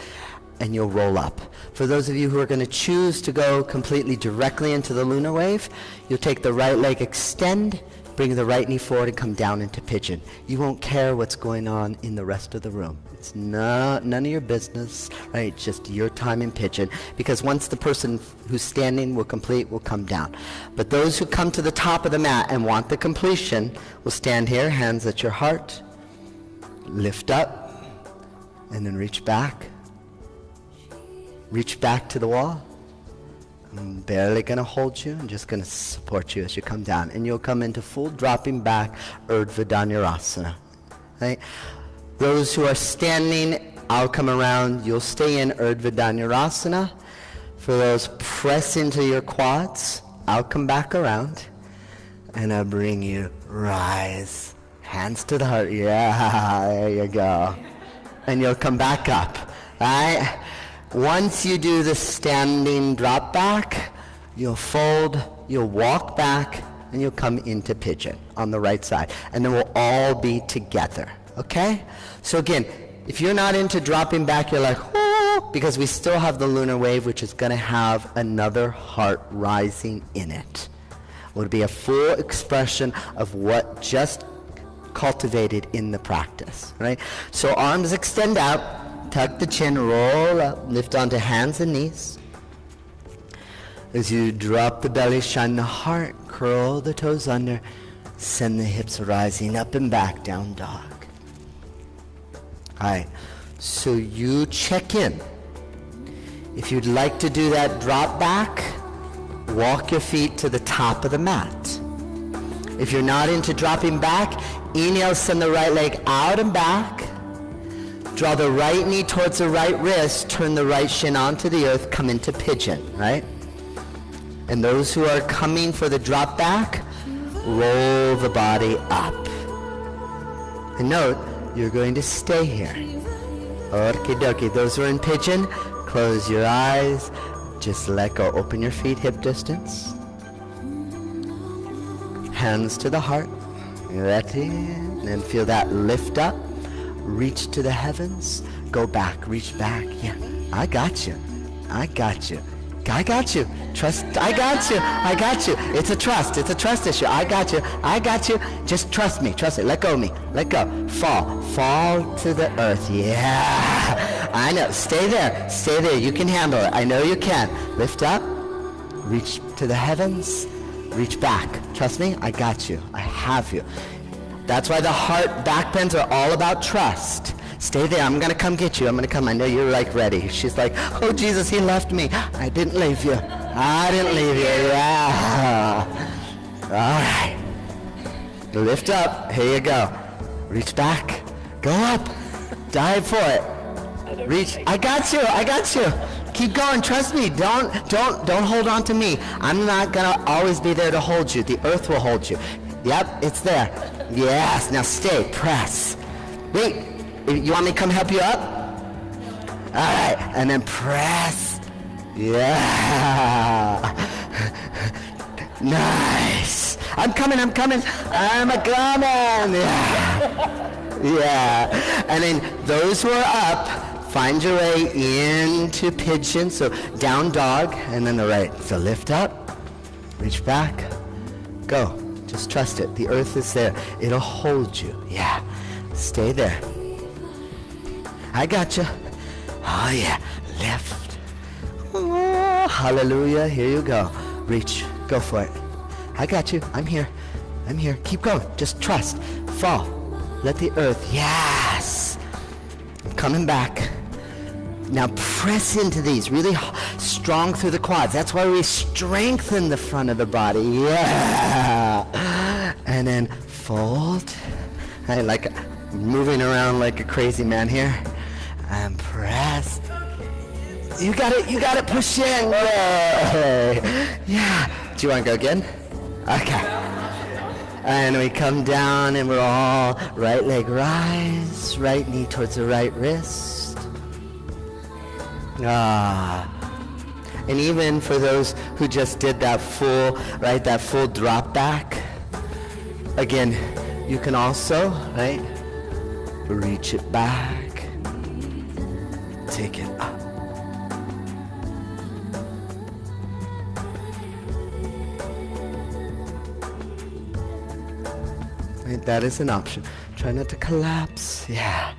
Speaker 1: and you'll roll up. For those of you who are going to choose to go completely directly into the lunar wave, you'll take the right leg, extend, bring the right knee forward and come down into pigeon. You won't care what's going on in the rest of the room. It's none of your business, right? Just your time in pigeon, because once the person who's standing will complete, will come down. But those who come to the top of the mat and want the completion will stand here, hands at your heart, lift up, and then reach back. Reach back to the wall. I'm barely going to hold you. I'm just going to support you as you come down. And you'll come into full dropping back Urdhva Dhanurasana. Right? Those who are standing, I'll come around. You'll stay in Urdhva Dhanurasana. For those, press into your quads. I'll come back around. And I'll bring you rise. Hands to the heart. Yeah, there you go. And you'll come back up. Right? Once you do the standing drop back, you'll fold, you'll walk back, and you'll come into pigeon on the right side. And then we'll all be together, Okay? So again, if you're not into dropping back, you're like, oh, because we still have the lunar wave, which is going to have another heart rising in it. It would be a full expression of what just cultivated in the practice, right? So arms extend out, tuck the chin, roll up, lift onto hands and knees. As you drop the belly, shine the heart, curl the toes under, send the hips rising up and back, down dog. All right, so you check in. If you'd like to do that drop back, walk your feet to the top of the mat. If you're not into dropping back, inhale, send the right leg out and back. Draw the right knee towards the right wrist, turn the right shin onto the earth, come into pigeon, right? And those who are coming for the drop back, roll the body up. And note, you're going to stay here. Okie dokie. Those who are in pigeon, close your eyes. Just let go. Open your feet hip distance. Hands to the heart. Ready? And feel that lift up. Reach to the heavens. Go back. Reach back. Yeah. I got you. I got you. I got you. Trust. I got you. I got you. It's a trust. It's a trust issue. I got you. I got you. Just trust me. Trust it. Let go of me. Let go. Fall. Fall to the earth. Yeah. I know. Stay there. Stay there. You can handle it. I know you can. Lift up. Reach to the heavens. Reach back. Trust me. I got you. I have you. That's why the heart back bends are all about trust. Stay there. I'm going to come get you. I'm going to come. I know you're like ready. She's like, oh, Jesus, he left me. I didn't leave you. I didn't leave you. Yeah. All right. Lift up. Here you go. Reach back. Go up. Dive for it. Reach. I got you. I got you. Keep going. Trust me. Don't hold on to me. I'm not going to always be there to hold you. The earth will hold you. Yep, it's there. Yes. Now stay. Press. Wait. You want me to come help you up? All right, and then press. Yeah. Nice. I'm coming. I'm a coming. Yeah. Yeah. And then those who are up, find your way into pigeon. So down dog, and then the right. So lift up, reach back, go. Just trust it. The earth is there. It'll hold you. Yeah. Stay there. I got you. Oh, yeah. Lift. Oh, hallelujah. Here you go. Reach. Go for it. I got you. I'm here. I'm here. Keep going. Just trust. Fall. Let the earth. Yes. I'm coming back. Now press into these. Really strong through the quads. That's why we strengthen the front of the body. Yeah. And then fold. I like moving around like a crazy man here. And press. You got it, push in. Yay. Yeah. Do you want to go again? Okay. And we come down and we're all right leg rise, right knee towards the right wrist. And even for those who just did that full drop back, again, you can also, reach it back. Take it up. Right, that is an option. Try not to collapse. Yeah.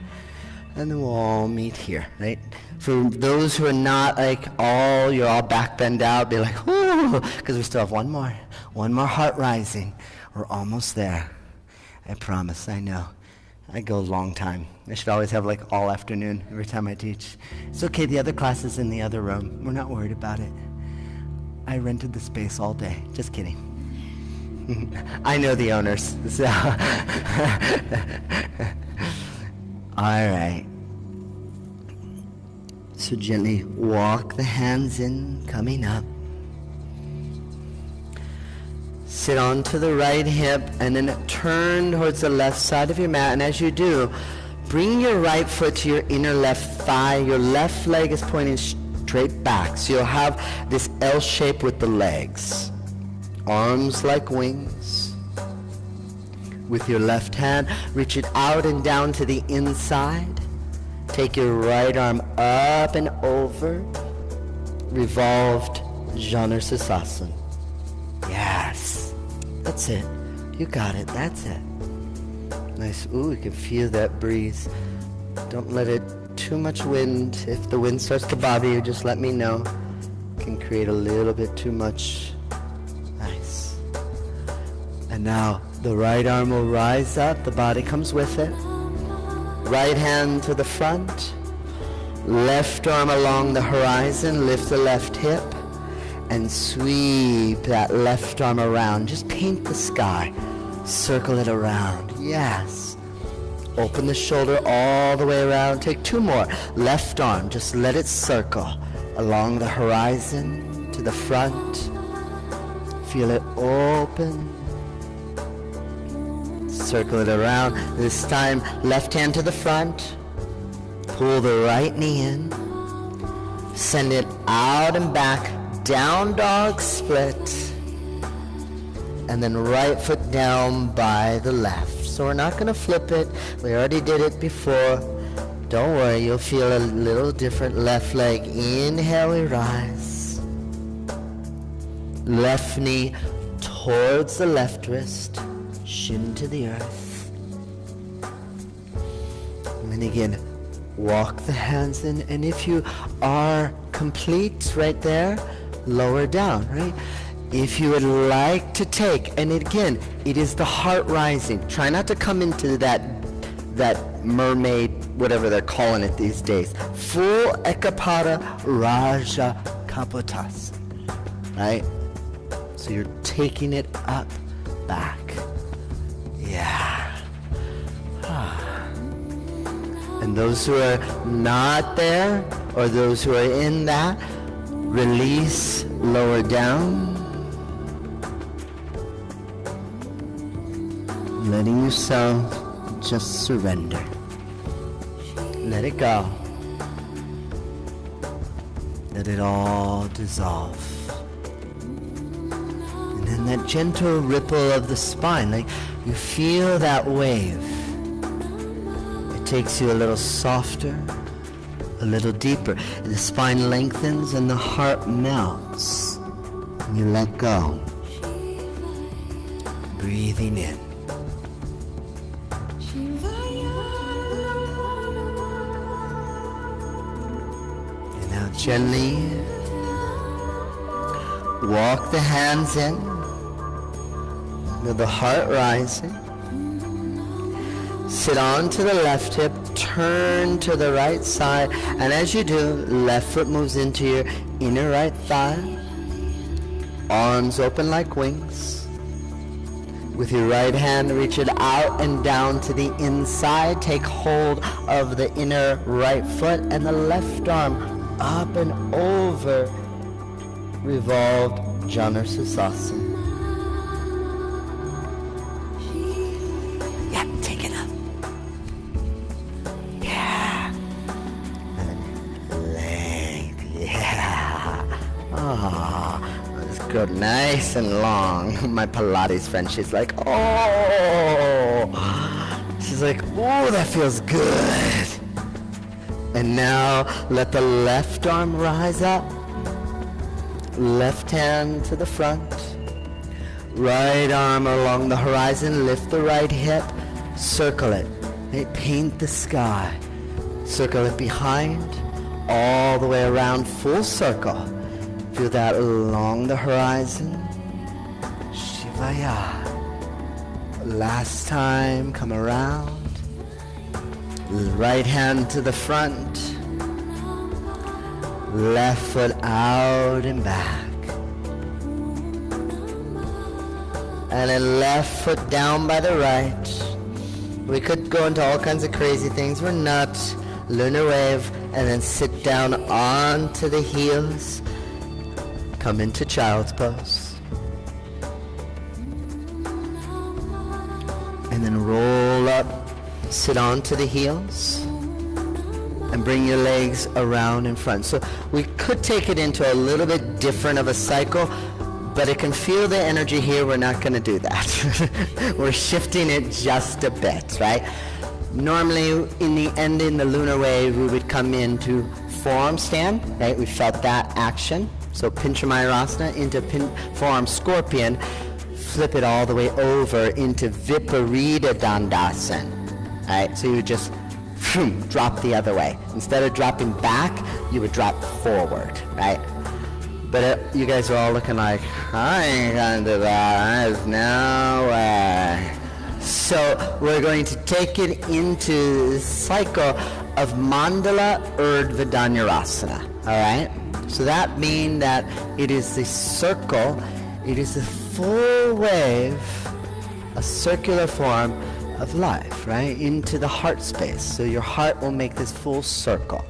Speaker 1: And then we'll all meet here, right? For those who are not you're all back bend out, be like, ooh, because we still have one more heart rising. We're almost there. I promise, I know. I go a long time. I should always have all afternoon every time I teach. It's okay, the other class is in the other room. We're not worried about it. I rented the space all day. Just kidding. I know the owners. So. All right. So gently walk the hands in, coming up. Sit onto the right hip and then turn towards the left side of your mat. And as you do, bring your right foot to your inner left thigh. Your left leg is pointing straight back. So you'll have this L shape with the legs. Arms like wings. With your left hand, reach it out and down to the inside. Take your right arm up and over. Revolved Janu Sirsasana. Yes. That's it. You got it. That's it. Nice. Ooh, you can feel that breeze. Don't let it too much wind. If the wind starts to bother you, just let me know. It can create a little bit too much. Nice. And now the right arm will rise up. The body comes with it. Right hand to the front. Left arm along the horizon. Lift the left hip. And sweep that left arm around. Just paint the sky. Circle it around. Yes. Open the shoulder all the way around. Take two more. Left arm, just let it circle along the horizon to the front. Feel it open. Circle it around. This time, left hand to the front. Pull the right knee in. Send it out and back. Down dog split. And then right foot down by the left. So we're not going to flip it. We already did it before. Don't worry, you'll feel a little different. Left leg, inhale, we rise. Left knee towards the left wrist, shin to the earth. And then again, walk the hands in. And if you are complete right there, lower down, right? If you would like to take, and again, it is the heart rising. Try not to come into that mermaid, whatever they're calling it these days. Full Ekapada Raja Kapotasana, right? So you're taking it up, back. Yeah. And those who are not there, or those who are in that, release, lower down. Letting yourself just surrender. Let it go. Let it all dissolve. And then that gentle ripple of the spine, like you feel that wave. It takes you a little softer, a little deeper. And the spine lengthens and the heart melts. And you let go. Breathing in. Gently walk the hands in, with the heart rising. Sit on to the left hip, turn to the right side, and as you do, left foot moves into your inner right thigh. Arms open like wings. With your right hand, reach it out and down to the inside. Take hold of the inner right foot and the left arm up and over, revolved Janu Sirsasana. Yeah, take it up. Yeah. And length. Yeah. Ah, let's go nice and long. My Pilates friend, she's like, oh. She's like, oh, that feels good. And now let the left arm rise up. Left hand to the front. Right arm along the horizon. Lift the right hip. Circle it. Right? Paint the sky. Circle it behind. All the way around. Full circle. Feel that along the horizon. Shivaya. Last time. Come around. Right hand to the front, left foot out and back, and then left foot down by the right. We could go into all kinds of crazy things. We're not. Lunar wave, and then sit down onto the heels. Come into child's pose. And then roll up. Sit onto the heels and bring your legs around in front. So we could take it into a little bit different of a cycle, but it can feel the energy here. We're not going to do that. We're shifting it just a bit, right? Normally, in the lunar wave, we would come into forearm stand, right? We felt that action. So Pincha Mayurasana into forearm scorpion. Flip it all the way over into Viparita Dandasana, right? So you just drop the other way. Instead of dropping back, you would drop forward, right? But you guys are all looking like, I ain't gonna do that. There's no way. So we're going to take it into the cycle of Mandala Urdhva Dhanurasana, all right? So that means that it is the circle, it is a full wave, a circular form of life, right? Into the heart space. So your heart will make this full circle.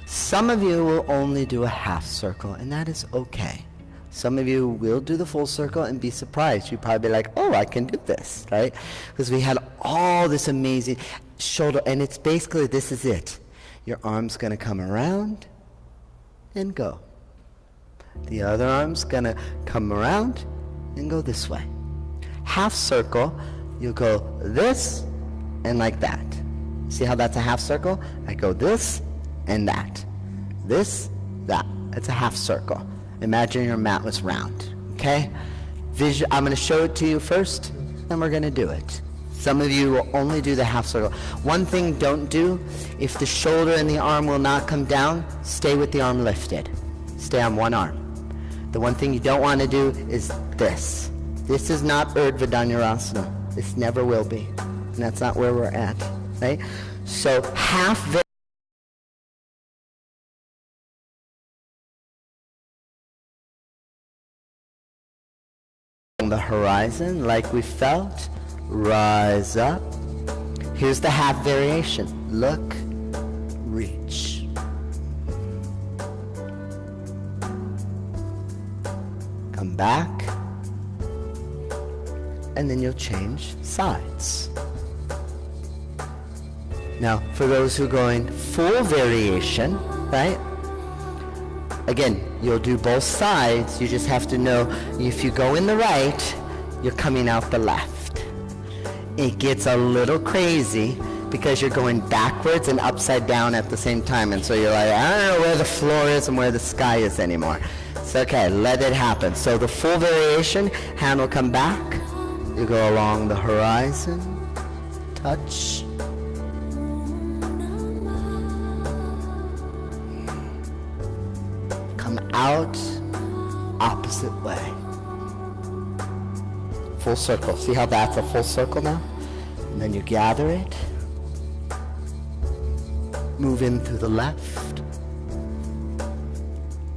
Speaker 1: Some of you will only do a half circle, and that is okay. Some of you will do the full circle and be surprised. You'll probably be like, oh, I can do this, right? Because we had all this amazing shoulder, and it's basically, this is it. Your arm's going to come around and go. The other arm's going to come around and go this way. Half circle, you go this and like that. See how that's a half circle? I go this and that. This, that. It's a half circle. Imagine your mat was round, okay? I'm going to show it to you first, then we're going to do it. Some of you will only do the half circle. One thing don't do, if the shoulder and the arm will not come down, stay with the arm lifted. Stay on one arm. The one thing you don't want to do is this. This is not Urdhva Dhanurasana. This never will be. And that's not where we're at, right? So half the horizon, like we felt, rise up. Here's the half variation. Look, reach. Come back, and then you'll change sides. Now, for those who are going full variation, right? Again, you'll do both sides. You just have to know if you go in the right, you're coming out the left. It gets a little crazy because you're going backwards and upside down at the same time. And so you're like, I don't know where the floor is and where the sky is anymore. It's okay, let it happen. So the full variation, hand will come back. You go along the horizon, touch. Out, opposite way. Full circle. See how that's a full circle now? And then you gather it. Move in through the left.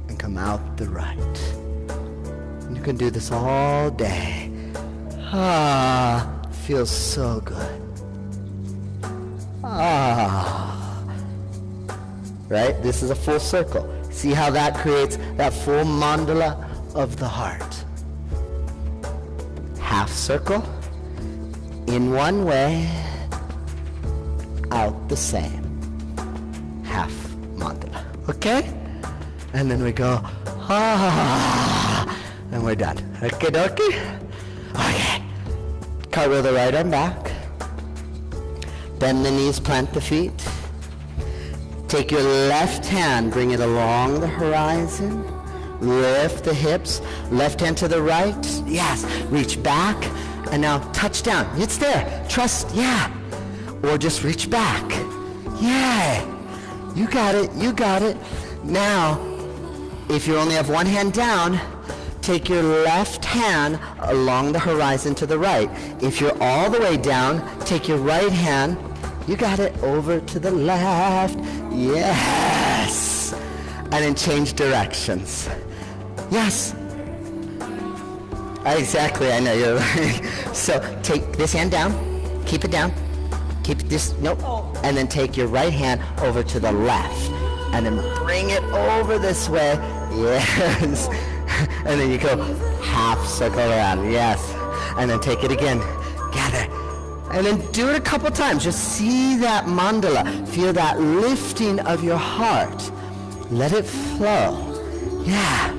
Speaker 1: And come out the right. And you can do this all day. Feels so good. Right? This is a full circle. See how that creates that full mandala of the heart. Half circle, in one way, out the same. Half mandala, okay? And then we go, and we're done. Okay, dokie? Okay. Cartwheel the right arm back. Bend the knees, plant the feet. Take your left hand, bring it along the horizon. Lift the hips. Left hand to the right. Yes. Reach back. And now touch down. It's there. Trust. Yeah. Or just reach back. Yeah. You got it. You got it. Now, if you only have one hand down, take your left hand along the horizon to the right. If you're all the way down, take your right hand. You got it, over to the left. Yes. And then change directions. Yes. Exactly, I know you're right. So take this hand down. Keep it down. Keep this, nope. And then take your right hand over to the left. And then bring it over this way. Yes. And then you go half circle around. Yes. And then take it again. Gather. And then do it a couple times. Just see that mandala. Feel that lifting of your heart. Let it flow. Yeah.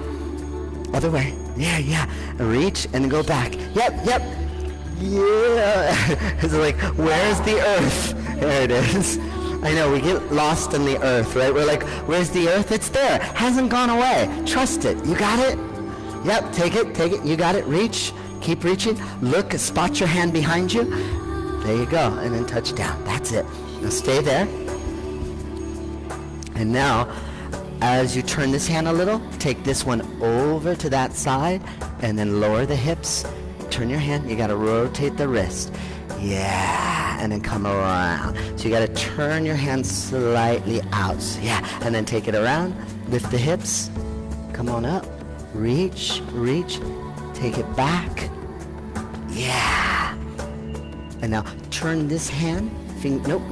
Speaker 1: Other way. Yeah. Reach and go back. Yep. Yeah. It's like, where's the earth? There it is. I know, we get lost in the earth, right? We're like, where's the earth? It's there. Hasn't gone away. Trust it. You got it? Yep, take it. You got it. Reach. Keep reaching. Look, spot your hand behind you. There you go. And then touch down. That's it. Now stay there. And now, as you turn this hand a little, take this one over to that side and then lower the hips. Turn your hand. You got to rotate the wrist. Yeah, and then come around. So you got to turn your hand slightly out. So yeah, and then take it around. Lift the hips. Come on up. Reach. Take it back. Yeah. And now turn this hand. Nope.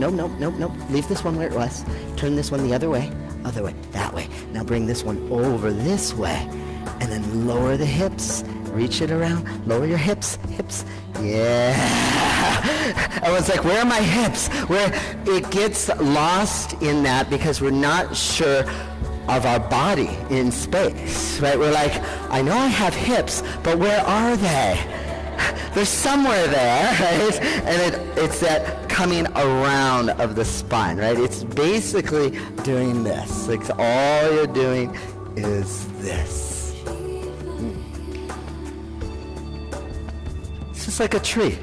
Speaker 1: Leave this one where it was. Turn this one the other way. That way. Now bring this one over this way. And then lower the hips. Reach it around. Lower your hips. Yeah. I was like, where are my hips? Where it gets lost in that because we're not sure of our body in space, right? We're like, I know I have hips, but where are they? They're somewhere there, right? And it's that coming around of the spine, right? It's basically doing this. Like all you're doing is this. It's just like a tree.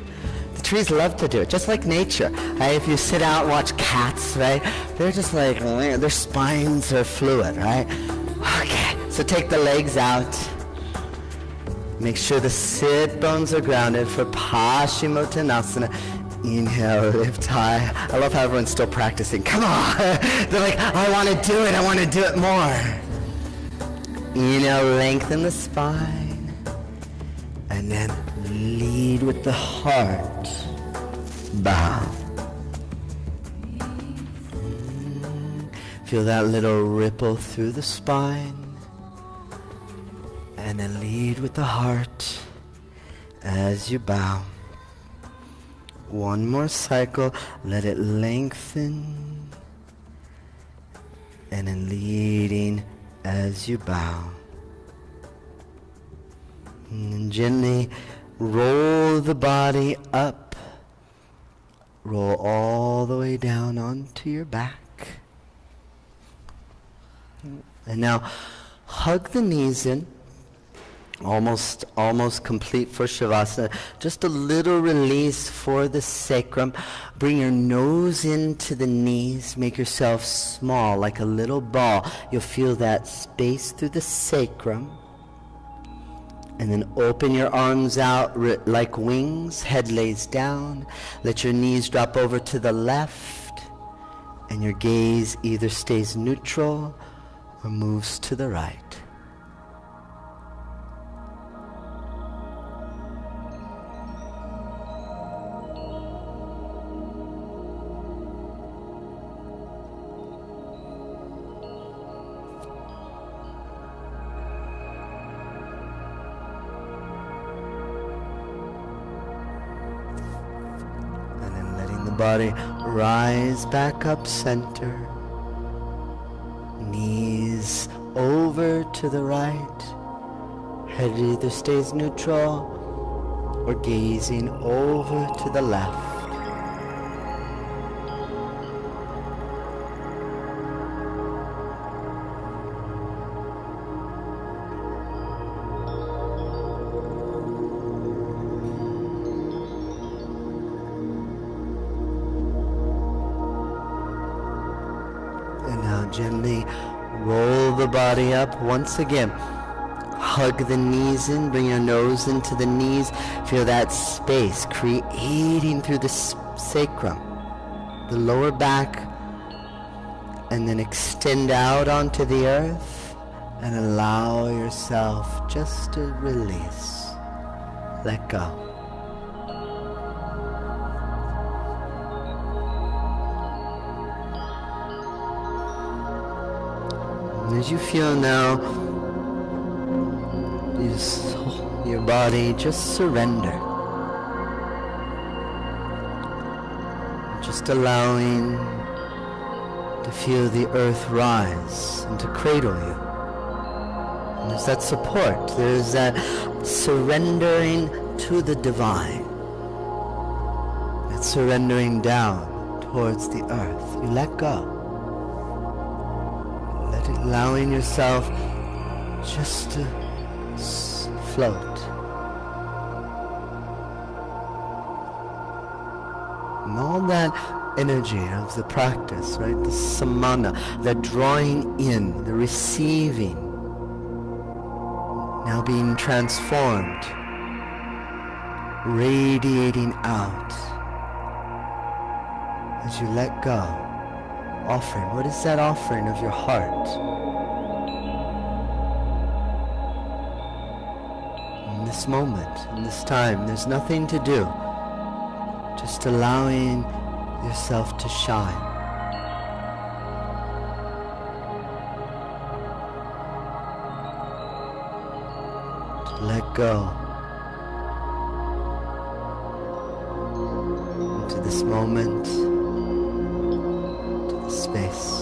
Speaker 1: The trees love to do it, just like nature. Right? If you sit out and watch cats, right? They're just like, their spines are fluid, right? Okay, so take the legs out. Make sure the sit bones are grounded for Paschimottanasana. Inhale, lift high. I love how everyone's still practicing. Come on. They're like, I want to do it. I want to do it more. Inhale, lengthen the spine. And then lead with the heart. Bow. Feel that little ripple through the spine. And then lead with the heart as you bow. One more cycle. Let it lengthen. And then leading as you bow. And then gently roll the body up. Roll all the way down onto your back. And now hug the knees in. Almost complete for Shavasana. Just a little release for the sacrum. Bring your nose into the knees. Make yourself small, like a little ball. You'll feel that space through the sacrum. And then open your arms out like wings. Head lays down. Let your knees drop over to the left. And your gaze either stays neutral or moves to the right. Body rise back up center. Knees over to the right. Head either stays neutral or gazing over to the left. Gently roll the body up once again. Hug the knees in, bring your nose into the knees. Feel that space creating through the sacrum, the lower back, and then extend out onto the earth and allow yourself just to release. Let go. As you feel now, your body just surrender. Just allowing to feel the earth rise and to cradle you. There's that support. There's that surrendering to the divine. That surrendering down towards the earth. You let go. Allowing yourself just to float. And all that energy of the practice, right? The samana, the drawing in, the receiving, now being transformed, radiating out as you let go. Offering. What is that offering of your heart? In this moment, in this time, there's nothing to do. Just allowing yourself to shine. To let go. Into this moment. Space.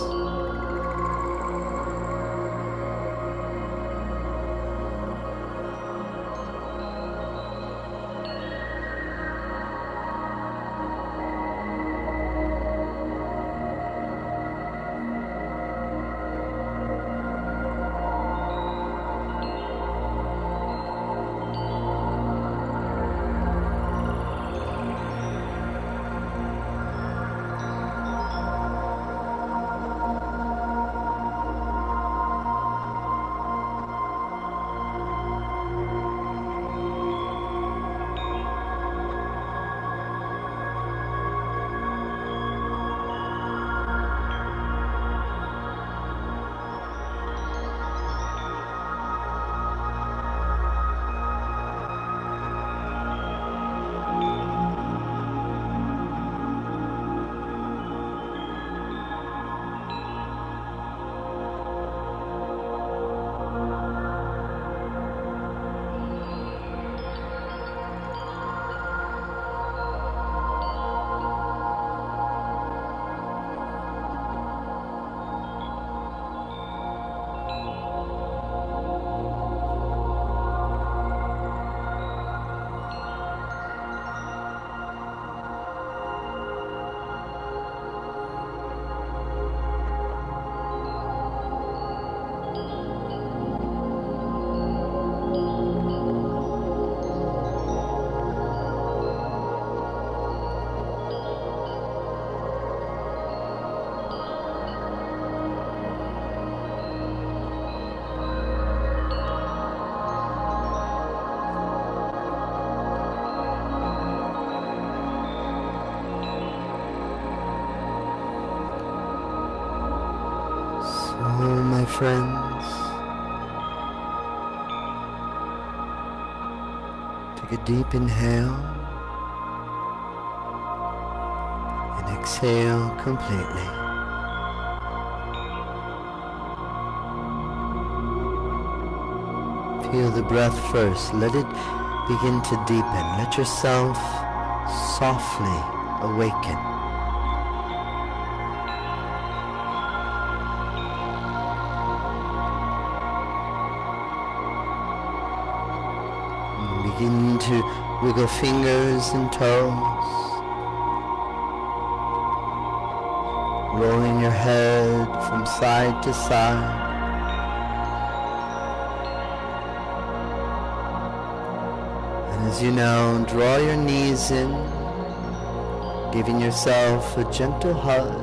Speaker 1: My friends, take a deep inhale and exhale completely. Feel the breath first. Let it begin to deepen. Let yourself softly awaken. Begin to wiggle fingers and toes, rolling your head from side to side. And as you know, draw your knees in, giving yourself a gentle hug,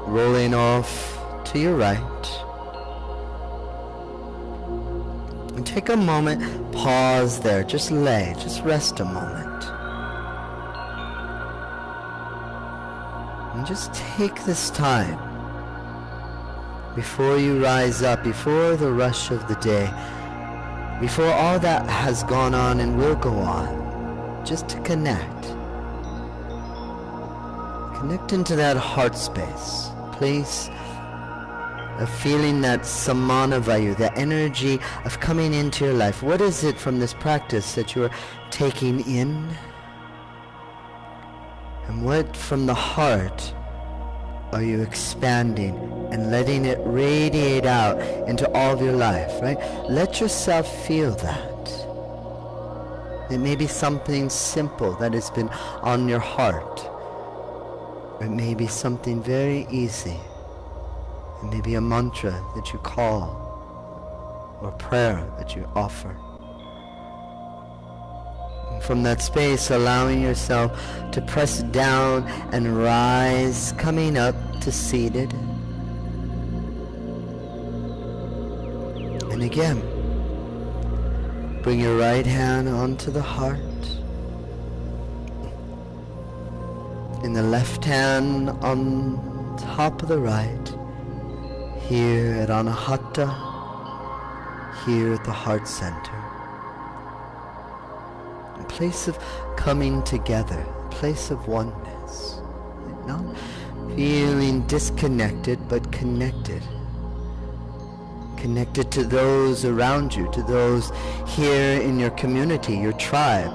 Speaker 1: rolling off to your right. And take a moment, pause there, just rest a moment. And just take this time before you rise up, before the rush of the day, before all that has gone on and will go on, just to connect. Connect into that heart space, place of feeling that samana vayu, the energy of coming into your life. What is it from this practice that you're taking in? And what from the heart are you expanding and letting it radiate out into all of your life, right? Let yourself feel that. It may be something simple that has been on your heart. It may be something very easy. It may be a mantra that you call or prayer that you offer. And from that space, allowing yourself to press down and rise, coming up to seated. And again, bring your right hand onto the heart. And the left hand on top of the right. Here at Anahata, here at the heart center. A place of coming together, a place of oneness. Not feeling disconnected, but connected. Connected to those around you, to those here in your community, your tribe.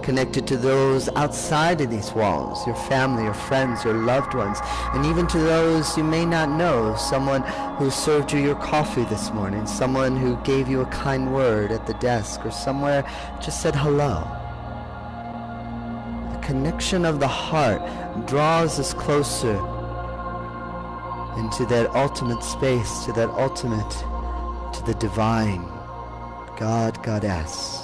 Speaker 1: Connected to those outside of these walls, your family, your friends, your loved ones, and even to those you may not know, someone who served you your coffee this morning, someone who gave you a kind word at the desk, or somewhere just said hello. The connection of the heart draws us closer into that ultimate space, to that ultimate, to the divine, God, Goddess.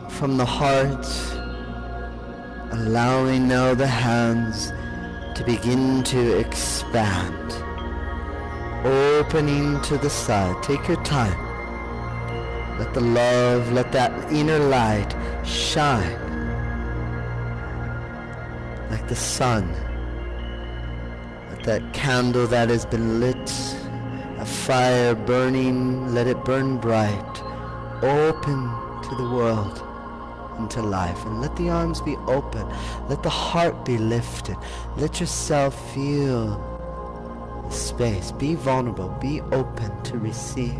Speaker 1: From the heart, allowing now the hands to begin to expand, opening to the side. Take your time. Let the love, let that inner light shine like the sun. Let that candle that has been lit, a fire burning, let it burn bright. Open to the world, into life, and let the arms be open, let the heart be lifted, let yourself feel the space, be vulnerable, be open to receive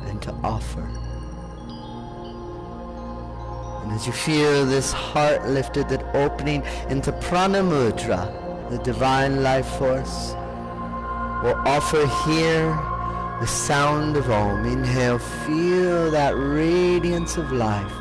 Speaker 1: and to offer. And as you feel this heart lifted, that opening into Prana Mudra, the divine life force, will offer here the sound of Om. Inhale, feel that radiance of life.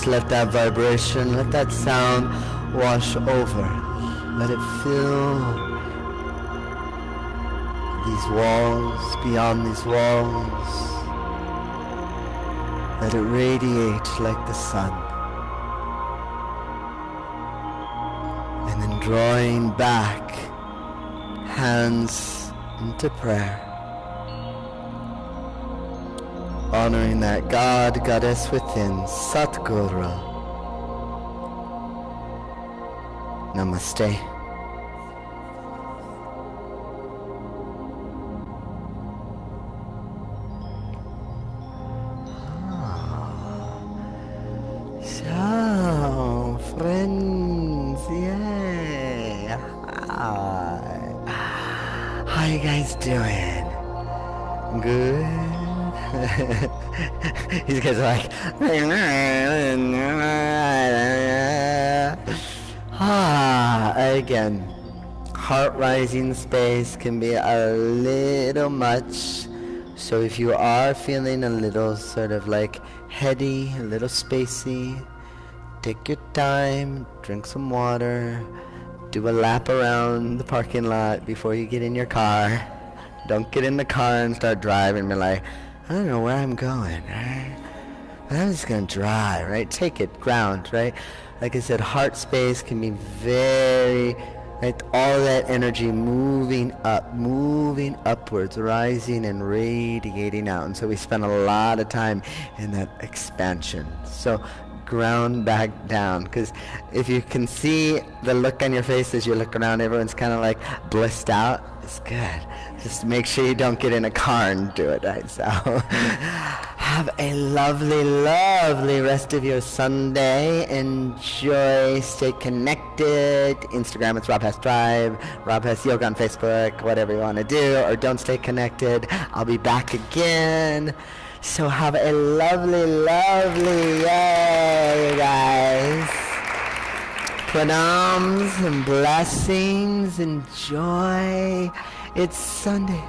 Speaker 1: Let that vibration, let that sound wash over. Let it fill these walls, beyond these walls. Let it radiate like the sun. And then drawing back, hands into prayer. Honoring that God, Goddess within, Satguru. Namaste. So, friends, yeah. Hi. How you guys doing? Good? These guys are like, again, heart rising space can be a little much. So if you are feeling a little sort of like heady, a little spacey, take your time, drink some water, do a lap around the parking lot before you get in your car. Don't get in the car and start driving and be like, I don't know where I'm going, right? But I'm just going to drive, right? Take it, ground, right? Like I said, heart space can be very, right? All that energy moving up, moving upwards, rising and radiating out. And so we spend a lot of time in that expansion. So ground back down, because if you can see the look on your face as you look around, everyone's kind of like blissed out. It's good. Just make sure you don't get in a car and do it, right? So Have a lovely, lovely rest of your Sunday. Enjoy. Stay connected. Instagram, it's Rob Hess Drive. Rob Hess Yoga on Facebook. Whatever you want to do. Or don't stay connected. I'll be back again. So have a lovely, lovely, yay, you guys. Pranams and blessings. Enjoy. It's Sunday.